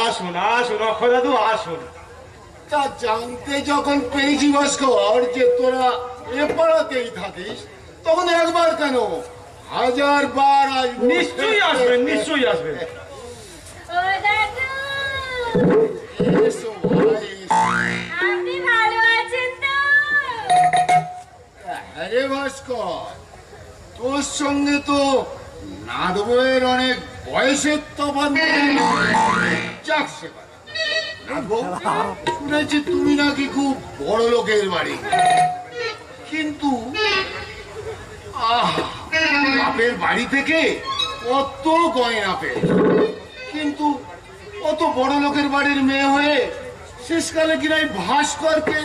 আসুন আসুন অক্ষয় দাদু আসুন। তা জানতে যখন পেয়েছি ভাস্কর যে তোরা এ পাড়াতেই থাকিস, তখন একবার কেন 1000 বার আসবো। নিশ্চয়ই আসবেন, নিশ্চয়ই আসবেন। ও দাদু, এসো ভাই, এসো। আপনি ভালো আছেন তো? আরে ভাস্কর, তোর সঙ্গে তো নাদ বউয়ের অনেক বয়সের তফাৎ। যাক সে কথা। নাদ বউ, শুনেছি তুমি নাকি খুব বড় লোকের বাড়ি, কিন্তু বাপের বাড়ি থেকে কত গয়না পেয়ে, কিন্তু অত বড় লোকের বাড়ির মেয়ে হয়ে শেষকালে কিনা এই ভাস্করকে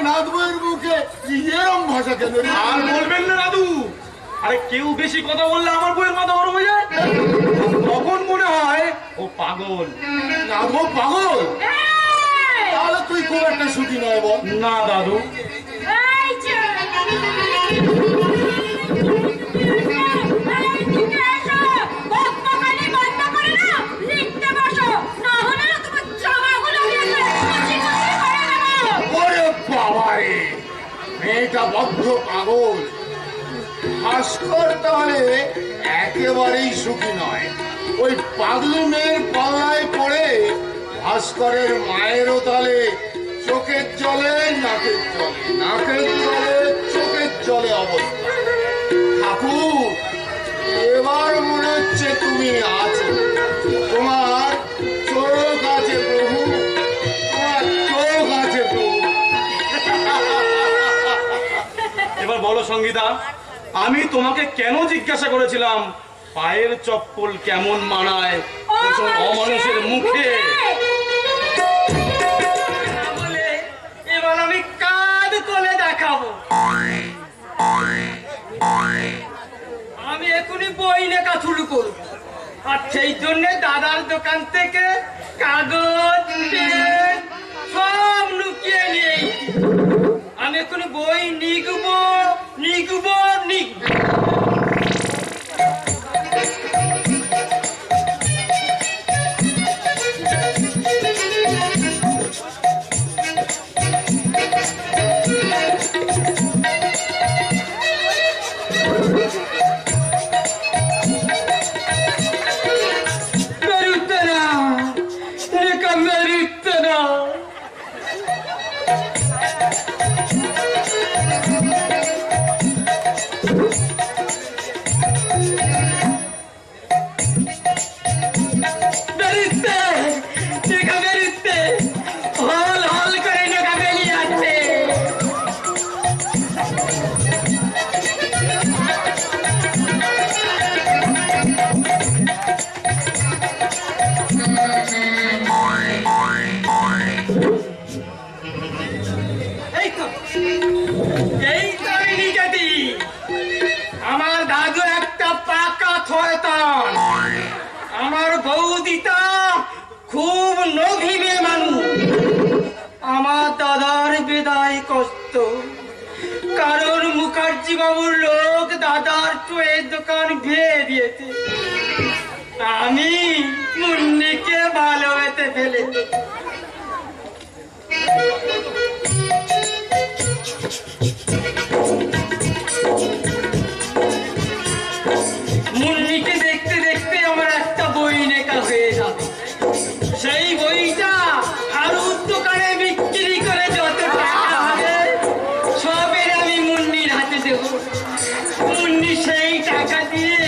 নাদ বউয়ের মুখে এরম ভাষা কেন রে? আর বলবেন না দাদু। আরে কেউ বেশি কথা বললে আমার বইয়ের মাথা গরম হয়ে যায়, তখন মনে হয় ও পাগল। নাদ বউ পাগল? তাহলে তুই খুব একটা সুখী নয় বল। না দাদু, ওরে বাবারে, মেয়েটা বদ্ধ পাগল। ভাস্কর তাহলে একেবারেই সুখী নয়। ওই পাগলি মেয়ের পাল্লায় পড়ে ভাস্করের মায়েরও তাহলে চোখের জলে নাকের জলে, নাকের জলে চোখের জলে অবস্থা। ঠাকুর, এবার মনে হচ্ছে তুমি আছো। তোমার চোখ আছে প্রভু, তোমার চোখ আছে প্রভু। এবার বলো সঙ্গীতা, আমি তোমাকে কেন জিজ্ঞাসা করেছিলাম পায়ের চপ্পল কেমন মানায় ওসব অমানুষের মুখে? বলে এবার আমি কাজ করে দেখাবো। আমি এখনই বই লেখা শুরু করবো, আর সেই জন্য দাদার দোকান থেকে কাগজ পেন সব এখন বই লিখবো লিখবো লিখবো। বেরুতে না, লেখা বেরুতে না। বেরুতে, লেখা বেরুতে, হল হল করে লেখা বেরিয়ে যাচ্ছে। এই তো আমি নিজেদি। আমার দাদু একটা পাকা থয়তান, আমার বৌদিটা খুব লোভী মেয়ে মানুষ। আমার দাদার বিদায় কষ্ট, কারণ মুখার্জি বাবুর লোক দাদার টয়ের দোকান ভেয়ে দিয়েছে। আমি মুন্নিকে ভালোবেসে ফেলেছি। মুন্নিকে দেখতে দেখতে আমার একটা বই লেখা হয়ে যাবে। সেই বইটা হারুর দোকানে বিক্রি করে যত টাকা হবে সবের আমি মুন্নির হাতে দেব। মুন্নি সেই টাকা দিয়ে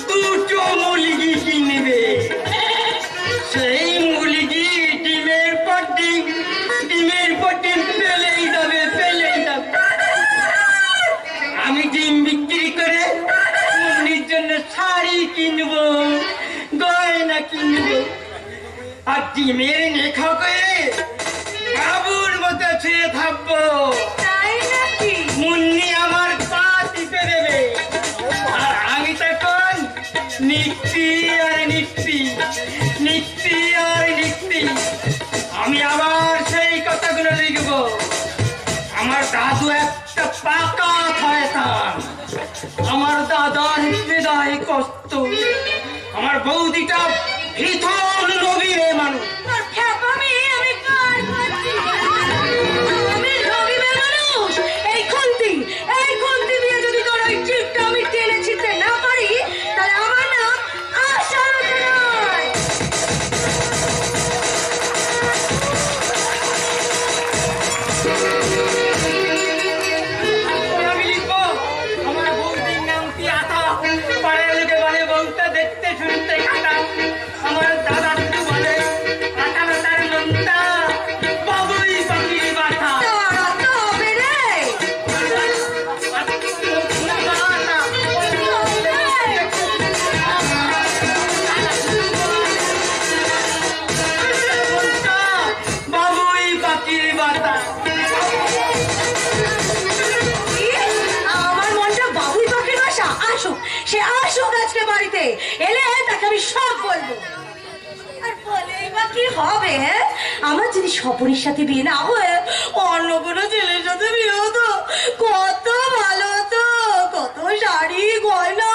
দুটো মুরগি কিনবে। সেই মুরগি ডিমের পর ডিম, ডিমের পর ডিম পেলেই যাবে, পেলেই যাবে। আমি ডিম বিক্রি করে মুন্নির জন্য শাড়ি কিনবো, গয়না কিনবো, আর ডিমের নেখা করে বাবুর মতো ছুঁয়ে থাকবো। তাই নাকি? মুন্নি আমার পা টিপে দেবে, আর আমি তখন নিচ্ছি আর নিচ্ছি, নিচ্ছি আর নিচ্ছি। আমি আবার সেই কথাগুলো লিখবো। আমার দাদু একটা পাকা শয়তান, আমার দাদার হৃদয় কষ্ট, আমার বৌদিটা ভীষণ লোভী মেয়ে মানুষ। তোর খ্যাপামি আমি কার করছি? আমি রবি মেয়ে মানুষ। এই খুন্তি দিয়ে যদি তোর ওই চিপটা আমি টেনে ছিঁড়তে না পারি, তাহলে আমার নাম আশা নয়। আমি লিখবো আমার বৌদির নামটি আতা, পাড়ার লোকে বলে বউটা দেখতে শুনতে কাটা। আমার দাদা শুধু বলে কাটা কাটার মনটা বাবুই পাখির বাসা। তোরা তো বেরে বাবুই পাখির বাসা। আমার মনটা বাবুই পাখির বাসা। আসুক, সে আসুক আজকে বাড়িতে। এলে তাকে আমি সব বলবো। আর বলেই বা কি হবে? হ্যাঁ, আমার যদি স্বপনের সাথে বিয়ে না হয়ে অন্য কোনো ছেলের সাথে বিয়ে হতো, কত ভালো হতো। কত শাড়ি গয়না,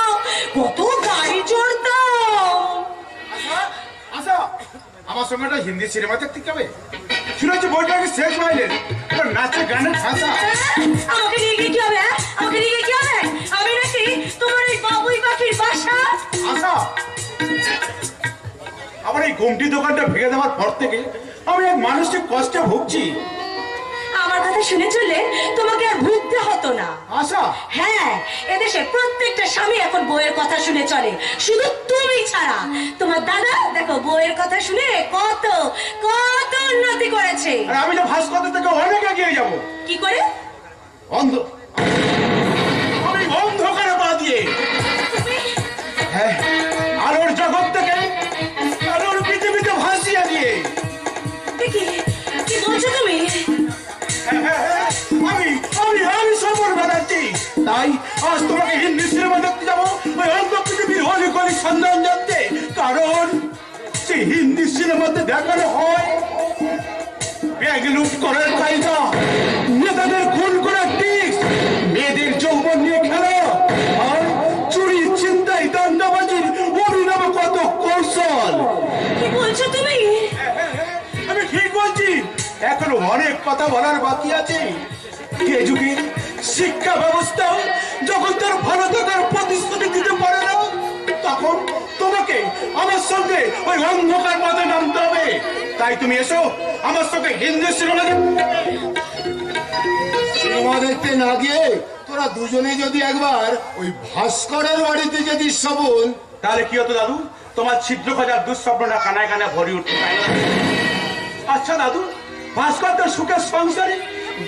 কত গাড়ি চড়তাম। আচ্ছা, আমার সঙ্গে একটা হিন্দি সিনেমা দেখতে যাবে? শুনেছি বইটা কি শেষ মাইলের নাচে গানের ভাষা। আমাকে নিয়ে গিয়ে কি হবে? আমাকে নিয়ে গিয়ে কি হবে? আমি নাকি তোমার এই বাবুই পাখির বাসা? আচ্ছা, আমার এই গুমটি দোকানটা ভেঙে দেওয়ার পর থেকে আমি এক মানসিক কষ্টে ভুগছি। আমার কথা শুনে চললে তোমাকে আর ভুগতে হতো না। আশা, হ্যাঁ, এদেশে প্রত্যেকটা স্বামী এখন বইয়ের কথা শুনে চলে, শুধু তুমি ছাড়া। তোমার দাদা দেখো বইয়ের কথা শুনে কত কত উন্নতি করেছে। আর আমি তো ভাস্কর থেকে অনেক এগিয়ে যাব। কি করে? আমি অন্ধকারে পা দিয়ে, হ্যাঁ, আলোর জগৎ থেকে আলোর পৃথিবীতে ভাসিয়ে দিয়ে। দেখি কি বলছো তুমি? আমি সফর বেড়াচ্ছি, তাই আজ তোমাকে হিন্দি সিনেমা দেখতে যাবো, ওই অন্ধ পৃথিবীর অলিক অলিক সন্ধান জানতে। কারণ সেই হিন্দি সিনেমাতে দেখানো হয় ব্যাগ লুট করার কায়দা, নেতাদের খুন অনেক কথা বলার বাকি আছে। এ যুগে শিক্ষা ব্যবস্থা যখন তার ভালো থাকার প্রতিশ্রুতি দিতে পারে না, তখন তোমাকে আমার সঙ্গে ওই অন্ধকার পথে নামতে হবে। তাই তুমি এসো আমার সঙ্গে হিন্দি সিনেমা সিনেমা দেখতে না গিয়ে তোরা দুজনে যদি একবার ওই ভাস্করের বাড়িতে যদি শোভন, তাহলে কি হতো দাদু? তোমার ছিদ্র খোঁজার দুঃস্বপ্নটা কানায় কানায় ভরে উঠতে পারে না। আচ্ছা দাদু, ভাস্কর তো সুখের সংসারে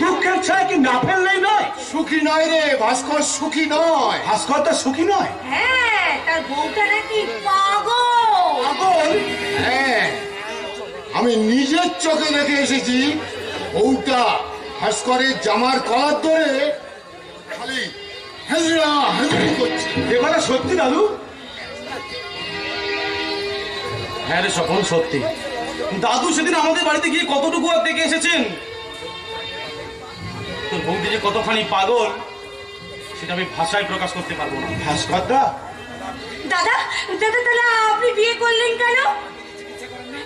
দুঃখের ছায়া কি না ফেললেই নয়? সুখী নয় রে ভাস্কর, সুখী নয়। ভাস্কর তো সুখী নয়। হ্যাঁ, তার বউটা নাকি পাগল। পাগল? হ্যাঁ, আমি নিজের চোখে দেখে এসেছি। বউটা ভাস্করের জামার কলার ধরে খালি হেজড়া হেজড়ি করছে। এ কথা সত্যি দাদু? হ্যাঁ রে স্বপন, সত্যি। দাদু সেদিন আমাদের বাড়িতে গিয়ে কতটুকু আর দেখে এসেছেন। তোর বৌদি যে কতখানি পাগল সেটা আমি ভাষায় প্রকাশ করতে পারবো না। ভাস্করদা, দাদা, দাদা তাহলে আপনি বিয়ে করলেন কেন?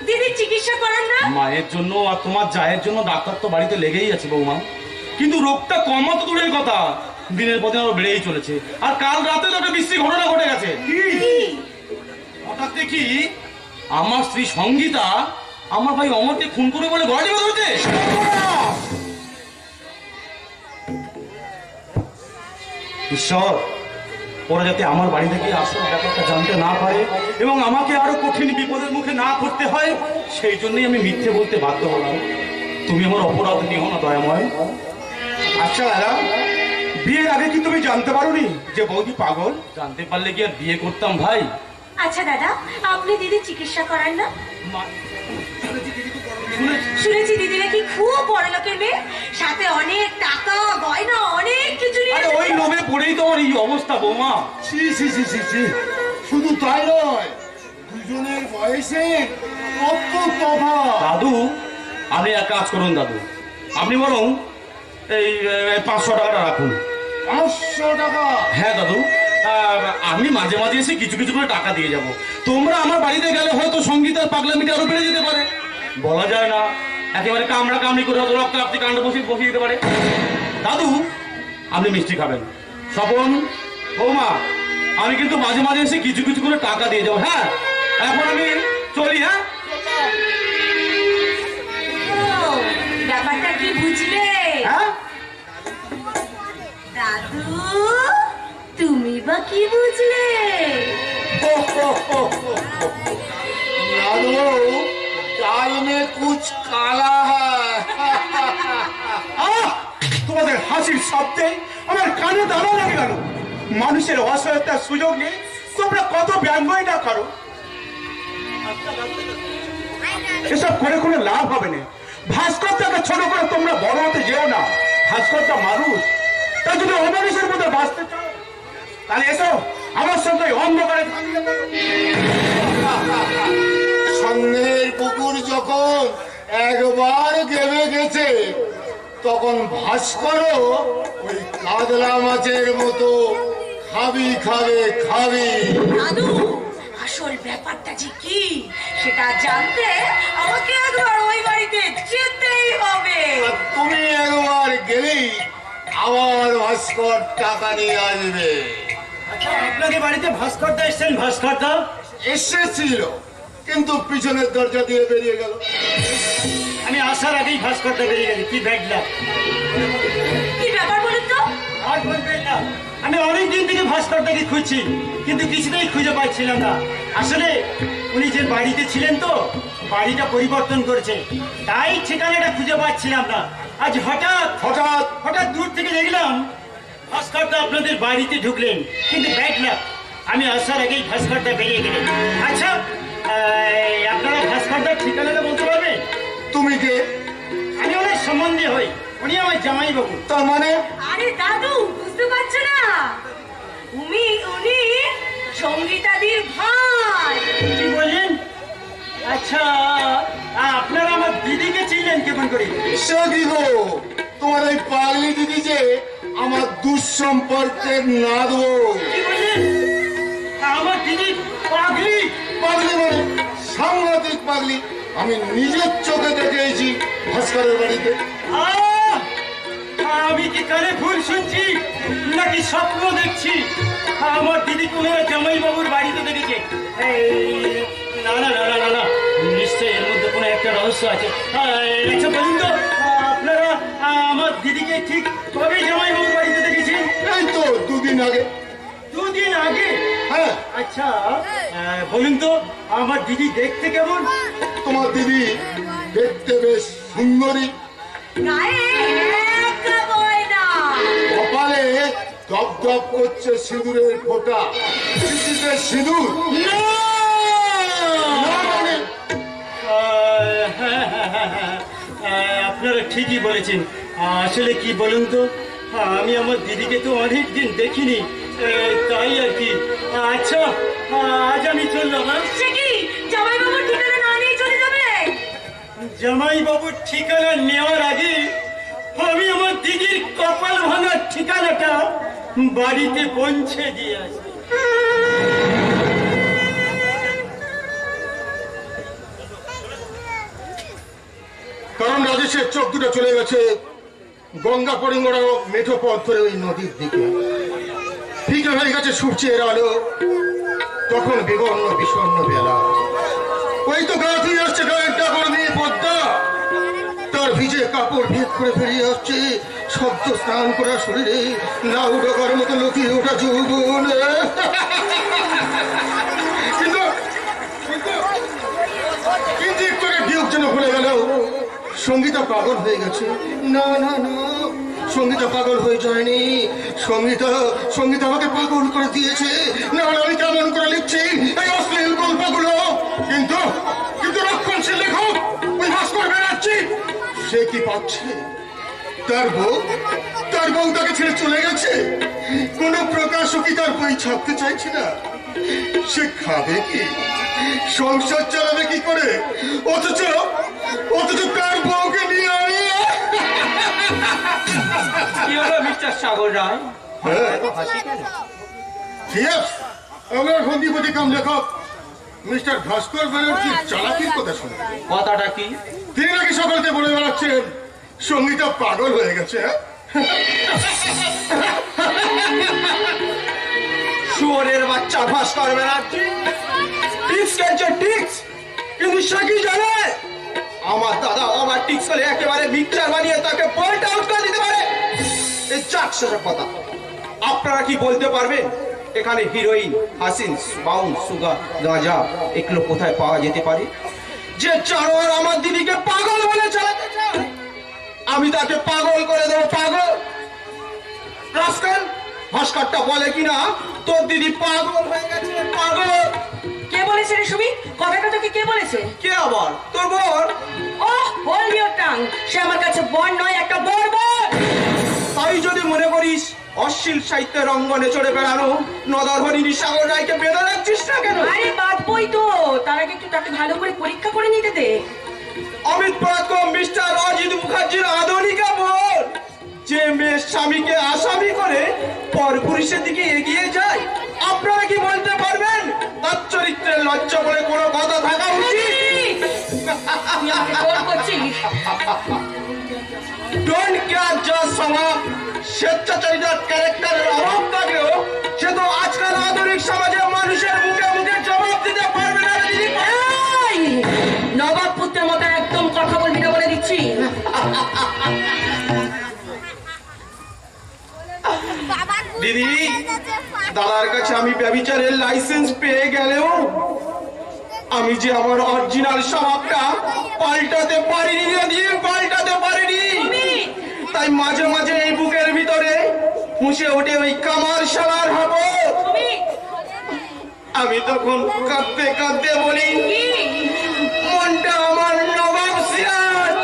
দিদির চিকিৎসা করান না? মায়ের জন্য আর তোমার জায়ের জন্য ডাক্তার তো বাড়িতে লেগেই আছে বৌমা, কিন্তু রোগটা কমা তো দূরের কথা, দিনের পর দিন আরো বেড়েই চলেছে। আর কাল রাতে তো একটা বিশ্রী ঘটনা ঘটে গেছে। হঠাৎ দেখি আমার স্ত্রী সঙ্গীতা আমার ভাই অমরকে খুন করে বলে গলা টিপে ধরেছে। ঈশ্বর, ওরা যাতে আমার বাড়ি থেকে আসল ব্যাপারটা জানতে না পারে এবং আমাকে আরো কঠিন বিপদের মুখে না পড়তে হয়, সেই জন্যই আমি মিথ্যে বলতে বাধ্য হলাম। তুমি আমার অপরাধ নিও না দয়াময়। আচ্ছা দাদা, বিয়ের আগে কি তুমি জানতে পারোনি যে বৌদি পাগল? জানতে পারলে কি আর বিয়ে করতাম ভাই? আচ্ছা দাদা, আপনি দিদির চিকিৎসা করান না? শুনেছি দিদি নাকি খুব বড় লোকের মেয়ে, সাথে অনেক টাকা গয়না অনেক কিছু নিয়ে। আরে ওই লোভে পড়েই তোমার এই অবস্থা বৌমা। ছি ছি ছি ছি ছি, শুধু তাই নয়, দুজনের বয়সে কত তফাৎ। দাদু, আপনি এক কাজ করুন দাদু, আপনি বরং এই 500 টাকাটা রাখুন। 500 টাকা? হ্যাঁ দাদু, আমি মাঝে মাঝে এসে কিছু কিছু করে টাকা দিয়ে যাব। তোমরা আমার বাড়িতে গেলে হয়তো সঙ্গীতের পাগলামিটা আরো বেড়ে যেতে পারে, বলা যায় না। একেবারে কামড়া কামড়ি করে হয়তো রক্তারক্তি কাণ্ড বসিয়ে দিতে পারে। দাদু, আপনি মিষ্টি খাবেন। স্বপন, বৌমা, আমি কিন্তু মাঝে মাঝে এসে কিছু কিছু করে টাকা দিয়ে যাবো। হ্যাঁ, এখন আমি চলি। হ্যাঁ, ও, ব্যাপারটা কি বুঝলে? হ্যাঁ। দাদু, তুমি বা কি বুঝলে? लाडो, दाल में कुछ काला है। তোমাদের হাসির শব্দে আমার কানে দাঁড়া লেগে গেল। মানুষের অসহায়তার সুযোগ নেই, তোমরা কত ব্যঙ্গই না করো। এসব করে কোনো লাভ হবে না। ভাস্করটাকে ছোট করে তোমরা বড় হতে যেও না। ভাস্করটা মানুষ, তাই যদি অমানুষের মধ্যে বাঁচতে চাও তাহলে এসো আমার সঙ্গে অন্ধকারে থাকতে পারো। সন্ধ্যের পুকুর যখন একবার গেমে গেছে, তখন ভাস্করও ওই কাতলা মাছের মতো খাবি খাবে খাবি। দাদু, আসল ব্যাপারটা যে কি সেটা জানতে আমাকে একবার ওই বাড়িতে যেতেই হবে। আর তুমি একবার গেলেই আবার ভাস্কর টাকা নিয়ে আসবে। আপনাকে বাড়িতে ভাস্করদা এসছেন? ভাস্করদা এসেছিল, কিন্তু পিছনের দরজা দিয়ে বেরিয়ে গেল। আমি আসার আগেই ভাস্করদা বেরিয়ে গেলি, কি দেখলাম? কি ব্যাপার বলুন তো? আর বলবেন না, আমি অনেক দিন থেকে ভাস্করদাকে খুঁজছি, কিন্তু কিছুতেই খুঁজে পাচ্ছিলাম না। আসলে উনি যে বাড়িতে ছিলেন তো বাড়িটা পরিবর্তন করেছে, তাই ঠিকানাটা খুঁজে পাচ্ছিলাম না। আজ হঠাৎ হঠাৎ হঠাৎ দূর থেকে দেখলাম ভাস্করদা আপনাদের বাড়িতে ঢুকলেন, কিন্তু ব্যাড লাক, আমি আসার আগেই ভাস্করদা বেরিয়ে গেলেন। আচ্ছা, আপনারা ভাস্করদার ঠিকানাটা বলতে পারবেন? তুমি কে? আমি ওনার সম্বন্ধে হই, উনি আমার জামাইবাবু। তার মানে? আরে দাদু, বুঝতে পারছো না? উনি সঙ্গীতাদির ভাই। কি বললেন? আচ্ছা, আপনারা আমার দিদিকে চিনলেন কেমন করে? সে কি গো, তোমার এই পাগলি দিদি যে আমার দুঃসম্পর্কের নাদু। কি বললেন? আমার দিদি পাগলি? পাগলি মানে সাংঘাতিক পাগলি। আমি নিজের চোখে দেখেছি ভাস্করের বাড়িতে। আহ! আমি কি কানে ভুল শুনছি নাকি স্বপ্ন দেখছি? আমার দিদি কোনো জামাই বাবুর বাড়িতে দেখেছে। এই, না না না না না না, নিশ্চয়ই এর মধ্যে কোনো একটা রহস্য আছে। আচ্ছা বলুন তো, আপনারা আমার দিদিকে ঠিক কবে জামাই বাবুর বাড়িতে দেখেছেন? এই তো 2 দিন আগে। 2 দিন আগে? হ্যাঁ, আচ্ছা, বলুন তো আমার দিদি দেখতে কেমন? তোমার দিদি দেখতে বেশ সুন্দরী, কপালে দপ দপ করছে সিঁদুরের ফোঁটা, সিঁথিতে সিঁদুর। না মানে আপনারা ঠিকই বলেছেন। আসলে কি বলুন তো, আমি আমার দিদিকে তো অনেক দিন দেখিনি, তাই আর কি। আচ্ছা, আজ আমি চললাম। সে কি জামাই বাবুর ঠিকানা না নিয়ে চলে যাবে? জামাই বাবুর ঠিকানা নেওয়ার আগে আমি আমার দিদির কপাল ভাঙার ঠিকানাটা বাড়িতে পৌঁছে দিয়ে আসি। কারণ রাজেশের চোখ দুটো চলে গেছে গঙ্গা পরিমরা মেঠো পথ ধরে ওই নদীর দিকে। ফিকে হয়ে গেছে সূর্যের আলো, তখন বিবর্ণ বিষণ্ণ বেলা। ওই তো গা ধুয়ে আসছে গায়ের ডাবর নিয়ে পদ্মা, তার ভিজে কাপড় ভেদ করে বেরিয়ে আসছে শব্দ স্নান করা শরীরে লাউ ডগার মতো লুকিয়ে ওঠা যৌবন। কিন্তু কিন্তু একটু আগে বিয়োগ যেন ভুলে গেল সঙ্গীতা পাগল হয়ে গেছে। না না না, সঙ্গীতা পাগল হয়ে যায়নি। সঙ্গীতা আমাকে পাগল করে দিয়েছে। না হলে আমি কেমন করে লিখছি এই অশ্লীল গল্পগুলো। কিন্তু কিন্তু রক্ষণশীল লেখক ওই ভাস্কর বেড়াচ্ছি, সে কি পাচ্ছে? তার বউ তাকে ছেড়ে চলে গেছে। কোন প্রকাশও কি তার বই ছাপতে চাইছে না। সে খাবে কি, সংসার চালাবে কি করে? অথচ তার বউকে নিয়ে আমি। কি হলো মিস্টার সাগর রায়? আমরা বন্দিপতি কাম লেখক মিস্টার ভাস্কর ব্যানার্জির চালাকির কথা শুনে কথাটা কি? তিনি নাকি সকলকে বলে বেড়াচ্ছেন সঙ্গীতা পাগল হয়ে গেছে। শুয়োরের বাচ্চা ভাস্কর ব্যানার্জি টিক্স খেলছে টিক্স, কিন্তু সে কি জানে আমার দাদা আমার টিক্স করে একেবারে মিক্সচার বানিয়ে তাকে পয়েন্ট আউট করে দিতে পারে। এই যাক সেসব কথা। আপনারা কি বলতে পারবেন এখানে হিরোইন, হাসিন, বাউন্স, সুগার, গাঁজা এগুলো কোথায় পাওয়া যেতে পারে? যে জানোয়ার আমার দিদিকে পাগল বলে চালাতে চায়, আমি তাকে পাগল করে দেবো। পাগল রাস্কেল, ভাস্করটা বলে কিনা তোর দিদি পাগল হয়ে গেছে। পাগল কে বলেছে রে সুমি? কথাটা তোকে কে বলেছে? কে আবার? তোর বোন। ওহ, হোল্ড ইওর টাং। সে আমার কাছে বর নয়, একটা বর্বর। তাই যদি মনে করিস অশ্লীল সাহিত্যের অঙ্গনে চড়ে বেড়ানো নদাধরিনী সাগর রায়কে বেঁধে রাখছিস না কেন? আরে বাঁধবই তো, তার আগে একটু তাকে ভালো করে পরীক্ষা করে নিতে দে। অমিত পরাক্রম মিস্টার অজিত মুখার্জির আধুনিকা বোন, যে মেয়ের স্বামীকে আসামি করে পরপুরুষের দিকে এগিয়ে যায়, আপনারা কি বলতে পারবেন তার চরিত্রের লজ্জা বলে কোনো কথা থাকা উচিত? তুই আমাকে জোর করছিস? ডোন্ট কেয়ার যার স্বভাব স্বেচ্ছাচারিতার ক্যারেক্টারের অভাব থাকলেও সে তো আজকাল আধুনিক সমাজে মানুষের মুখে মুখে জবাব দিতে পারবে না। দিদি এই, নবাব পুত্রের মতো একদম কথা বলবি না বলে দিচ্ছি। দিদি, দাদার কাছে আমি ব্যভিচারের লাইসেন্স পেয়ে গেলেও আমি যে আমার অরিজিনাল স্বভাবটা পাল্টাতে পারিনি রে দিদি, পাল্টাতে পারিনি। তাই মাঝে মাঝে এই বুকের ভিতরে মুছে ওঠে ওই কামার শালার হব। আমি তখন কাঁদতে কাঁদতে বলি, মনটা আমার নবাব সিরাজ,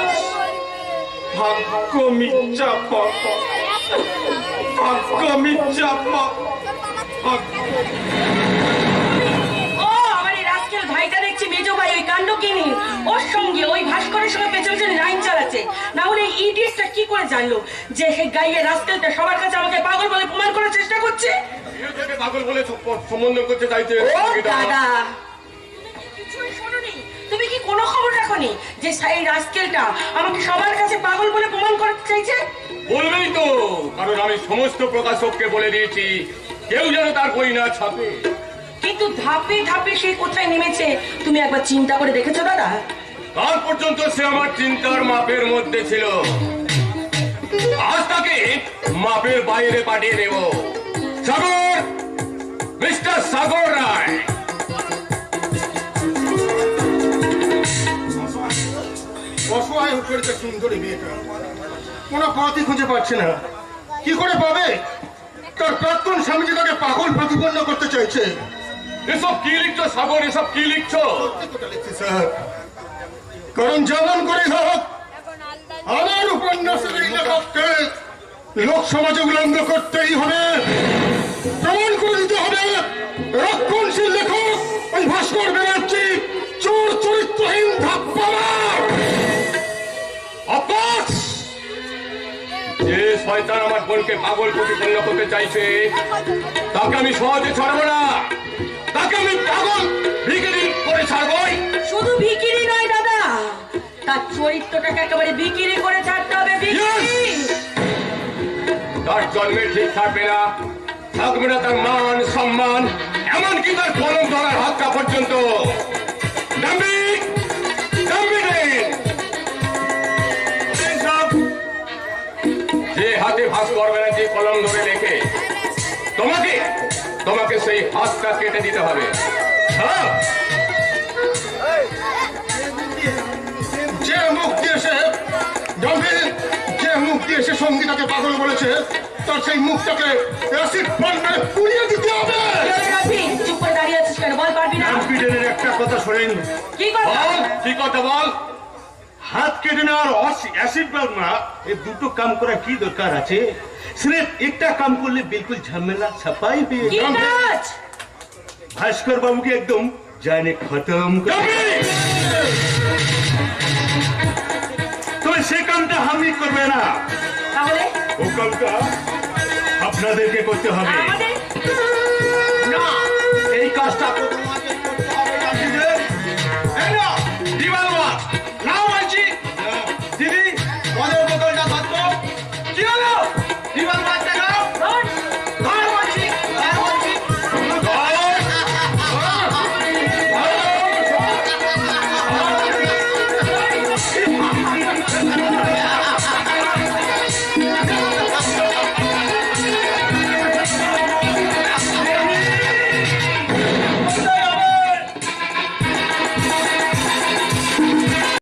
ভাগ্য মিথ্যা পথ, ভাগ্য মিথ্যা পথ। ও আমার এই রাস্কেল ভাইটা দেখছি মেজো ভাই ওই কাণ্ড কিনি ওর সঙ্গে ওই ভাস্করের সঙ্গে পেছনে পেছনে লাইন চালাচ্ছে। না হলে এই ইডিয়েটটা কি করে জানলো যে সেই গাইয়ের রাস্কেলটা সবার কাছে আমাকে পাগল বলে প্রমাণ করার চেষ্টা করছে? পাগল বলে সম্বন্ধ করতে চাইছে। ও দাদা, কিছুই শোনোনি? তুমি কি কোনো খবর রাখো এখনই যে সেই রাস্কেলটা আমাকে সবার কাছে পাগল বলে প্রমাণ করতে চাইছে? বলবেই তো, কারণ আমি সমস্ত প্রকাশককে বলে দিয়েছি কেউ যেন তার বই না ছাপে। কিন্তু ধাপে ধাপে সে কোথায় নেমেছে তুমি একবার চিন্তা করে দেখেছো দাদা? কাল পর্যন্ত সে আমার চিন্তার মাপের মধ্যে ছিল, আজ তাকে মাপের বাইরে পাঠিয়ে দেব। সাগর, মিস্টার সাগর রায়। অসহায় হয়ে পড়েছে সুন্দরী মেয়েটা, কোনো পথই খুঁজে পাচ্ছে না। কি করে পাবে? তার প্রাক্তন স্বামী যে তাকে পাগল প্রতিপন্ন করতে চাইছে। এসব কি লিখছো সাগর, এসব কি লিখছো? স্যার, কারণ যেমন করে হোক আমার উপন্যাসের এই লেখককে লোক সমাজে উলঙ্গ করতেই হবে, প্রমাণ করে দিতে হবে রক্ষণশীল লেখক ওই ভাস্কর ব্যানার্জি চোর চরিত্রহীন ধাপ্পামার। অপস! যে শয়তান আমার বোনকে পাগল প্রতিপন্ন করতে চাইছে তাকে আমি সহজে ছাড়বো না, তাকে আমি পাগল ভিখারি করে ছাড়বই। শুধু বিক্রি নয় দাদা, তার চরিত্রটাকে একেবারে বিক্রি করে ছাড়তে হবে। বিক্রি! তার জন্মে ঠিক থাকবে না, থাকবে না তার মান সম্মান, এমনকি তার কলম ধরার হাতটা পর্যন্ত। ডাম্বিক! ডাম্বিক রে! যে হাতে ভাস্কর ব্যানার্জি কলম ধরে লেখে তোমাকে তোমাকে সেই হাতটা কেটে দিতে হবে। হ্যাঁ, যে মুখ দিয়েছে ডাম্বিক, যে মুখ দিয়েছে সঙ্গীতাকে পাগল বলেছে, তার সেই মুখটাকে অ্যাসিড পাল্টে পুড়িয়ে দিতে হবে। রাফি, চুপ করে দাঁড়িয়ে আছিস কেন? বল, পারবি না? কম্পিউটারের একটা কথা শোনেন, কি কথা? বল কি কথা বল। হাত কেটে নেওয়ার অ্যাসিড বালমা এই দুটো কাম করা কি দরকার আছে? সির্ফ একটা কাম করলে বিলকুল ঝামেলা ছাপাই পেয়ে কি কাজ? ভাস্কর বাবুকে একদম জানে খতম করে। ডাম্বিক! তবে সে কামটা আমি করবে না, তাহলে ও কামটা আপনাদেরকে করতে হবে। আমাদের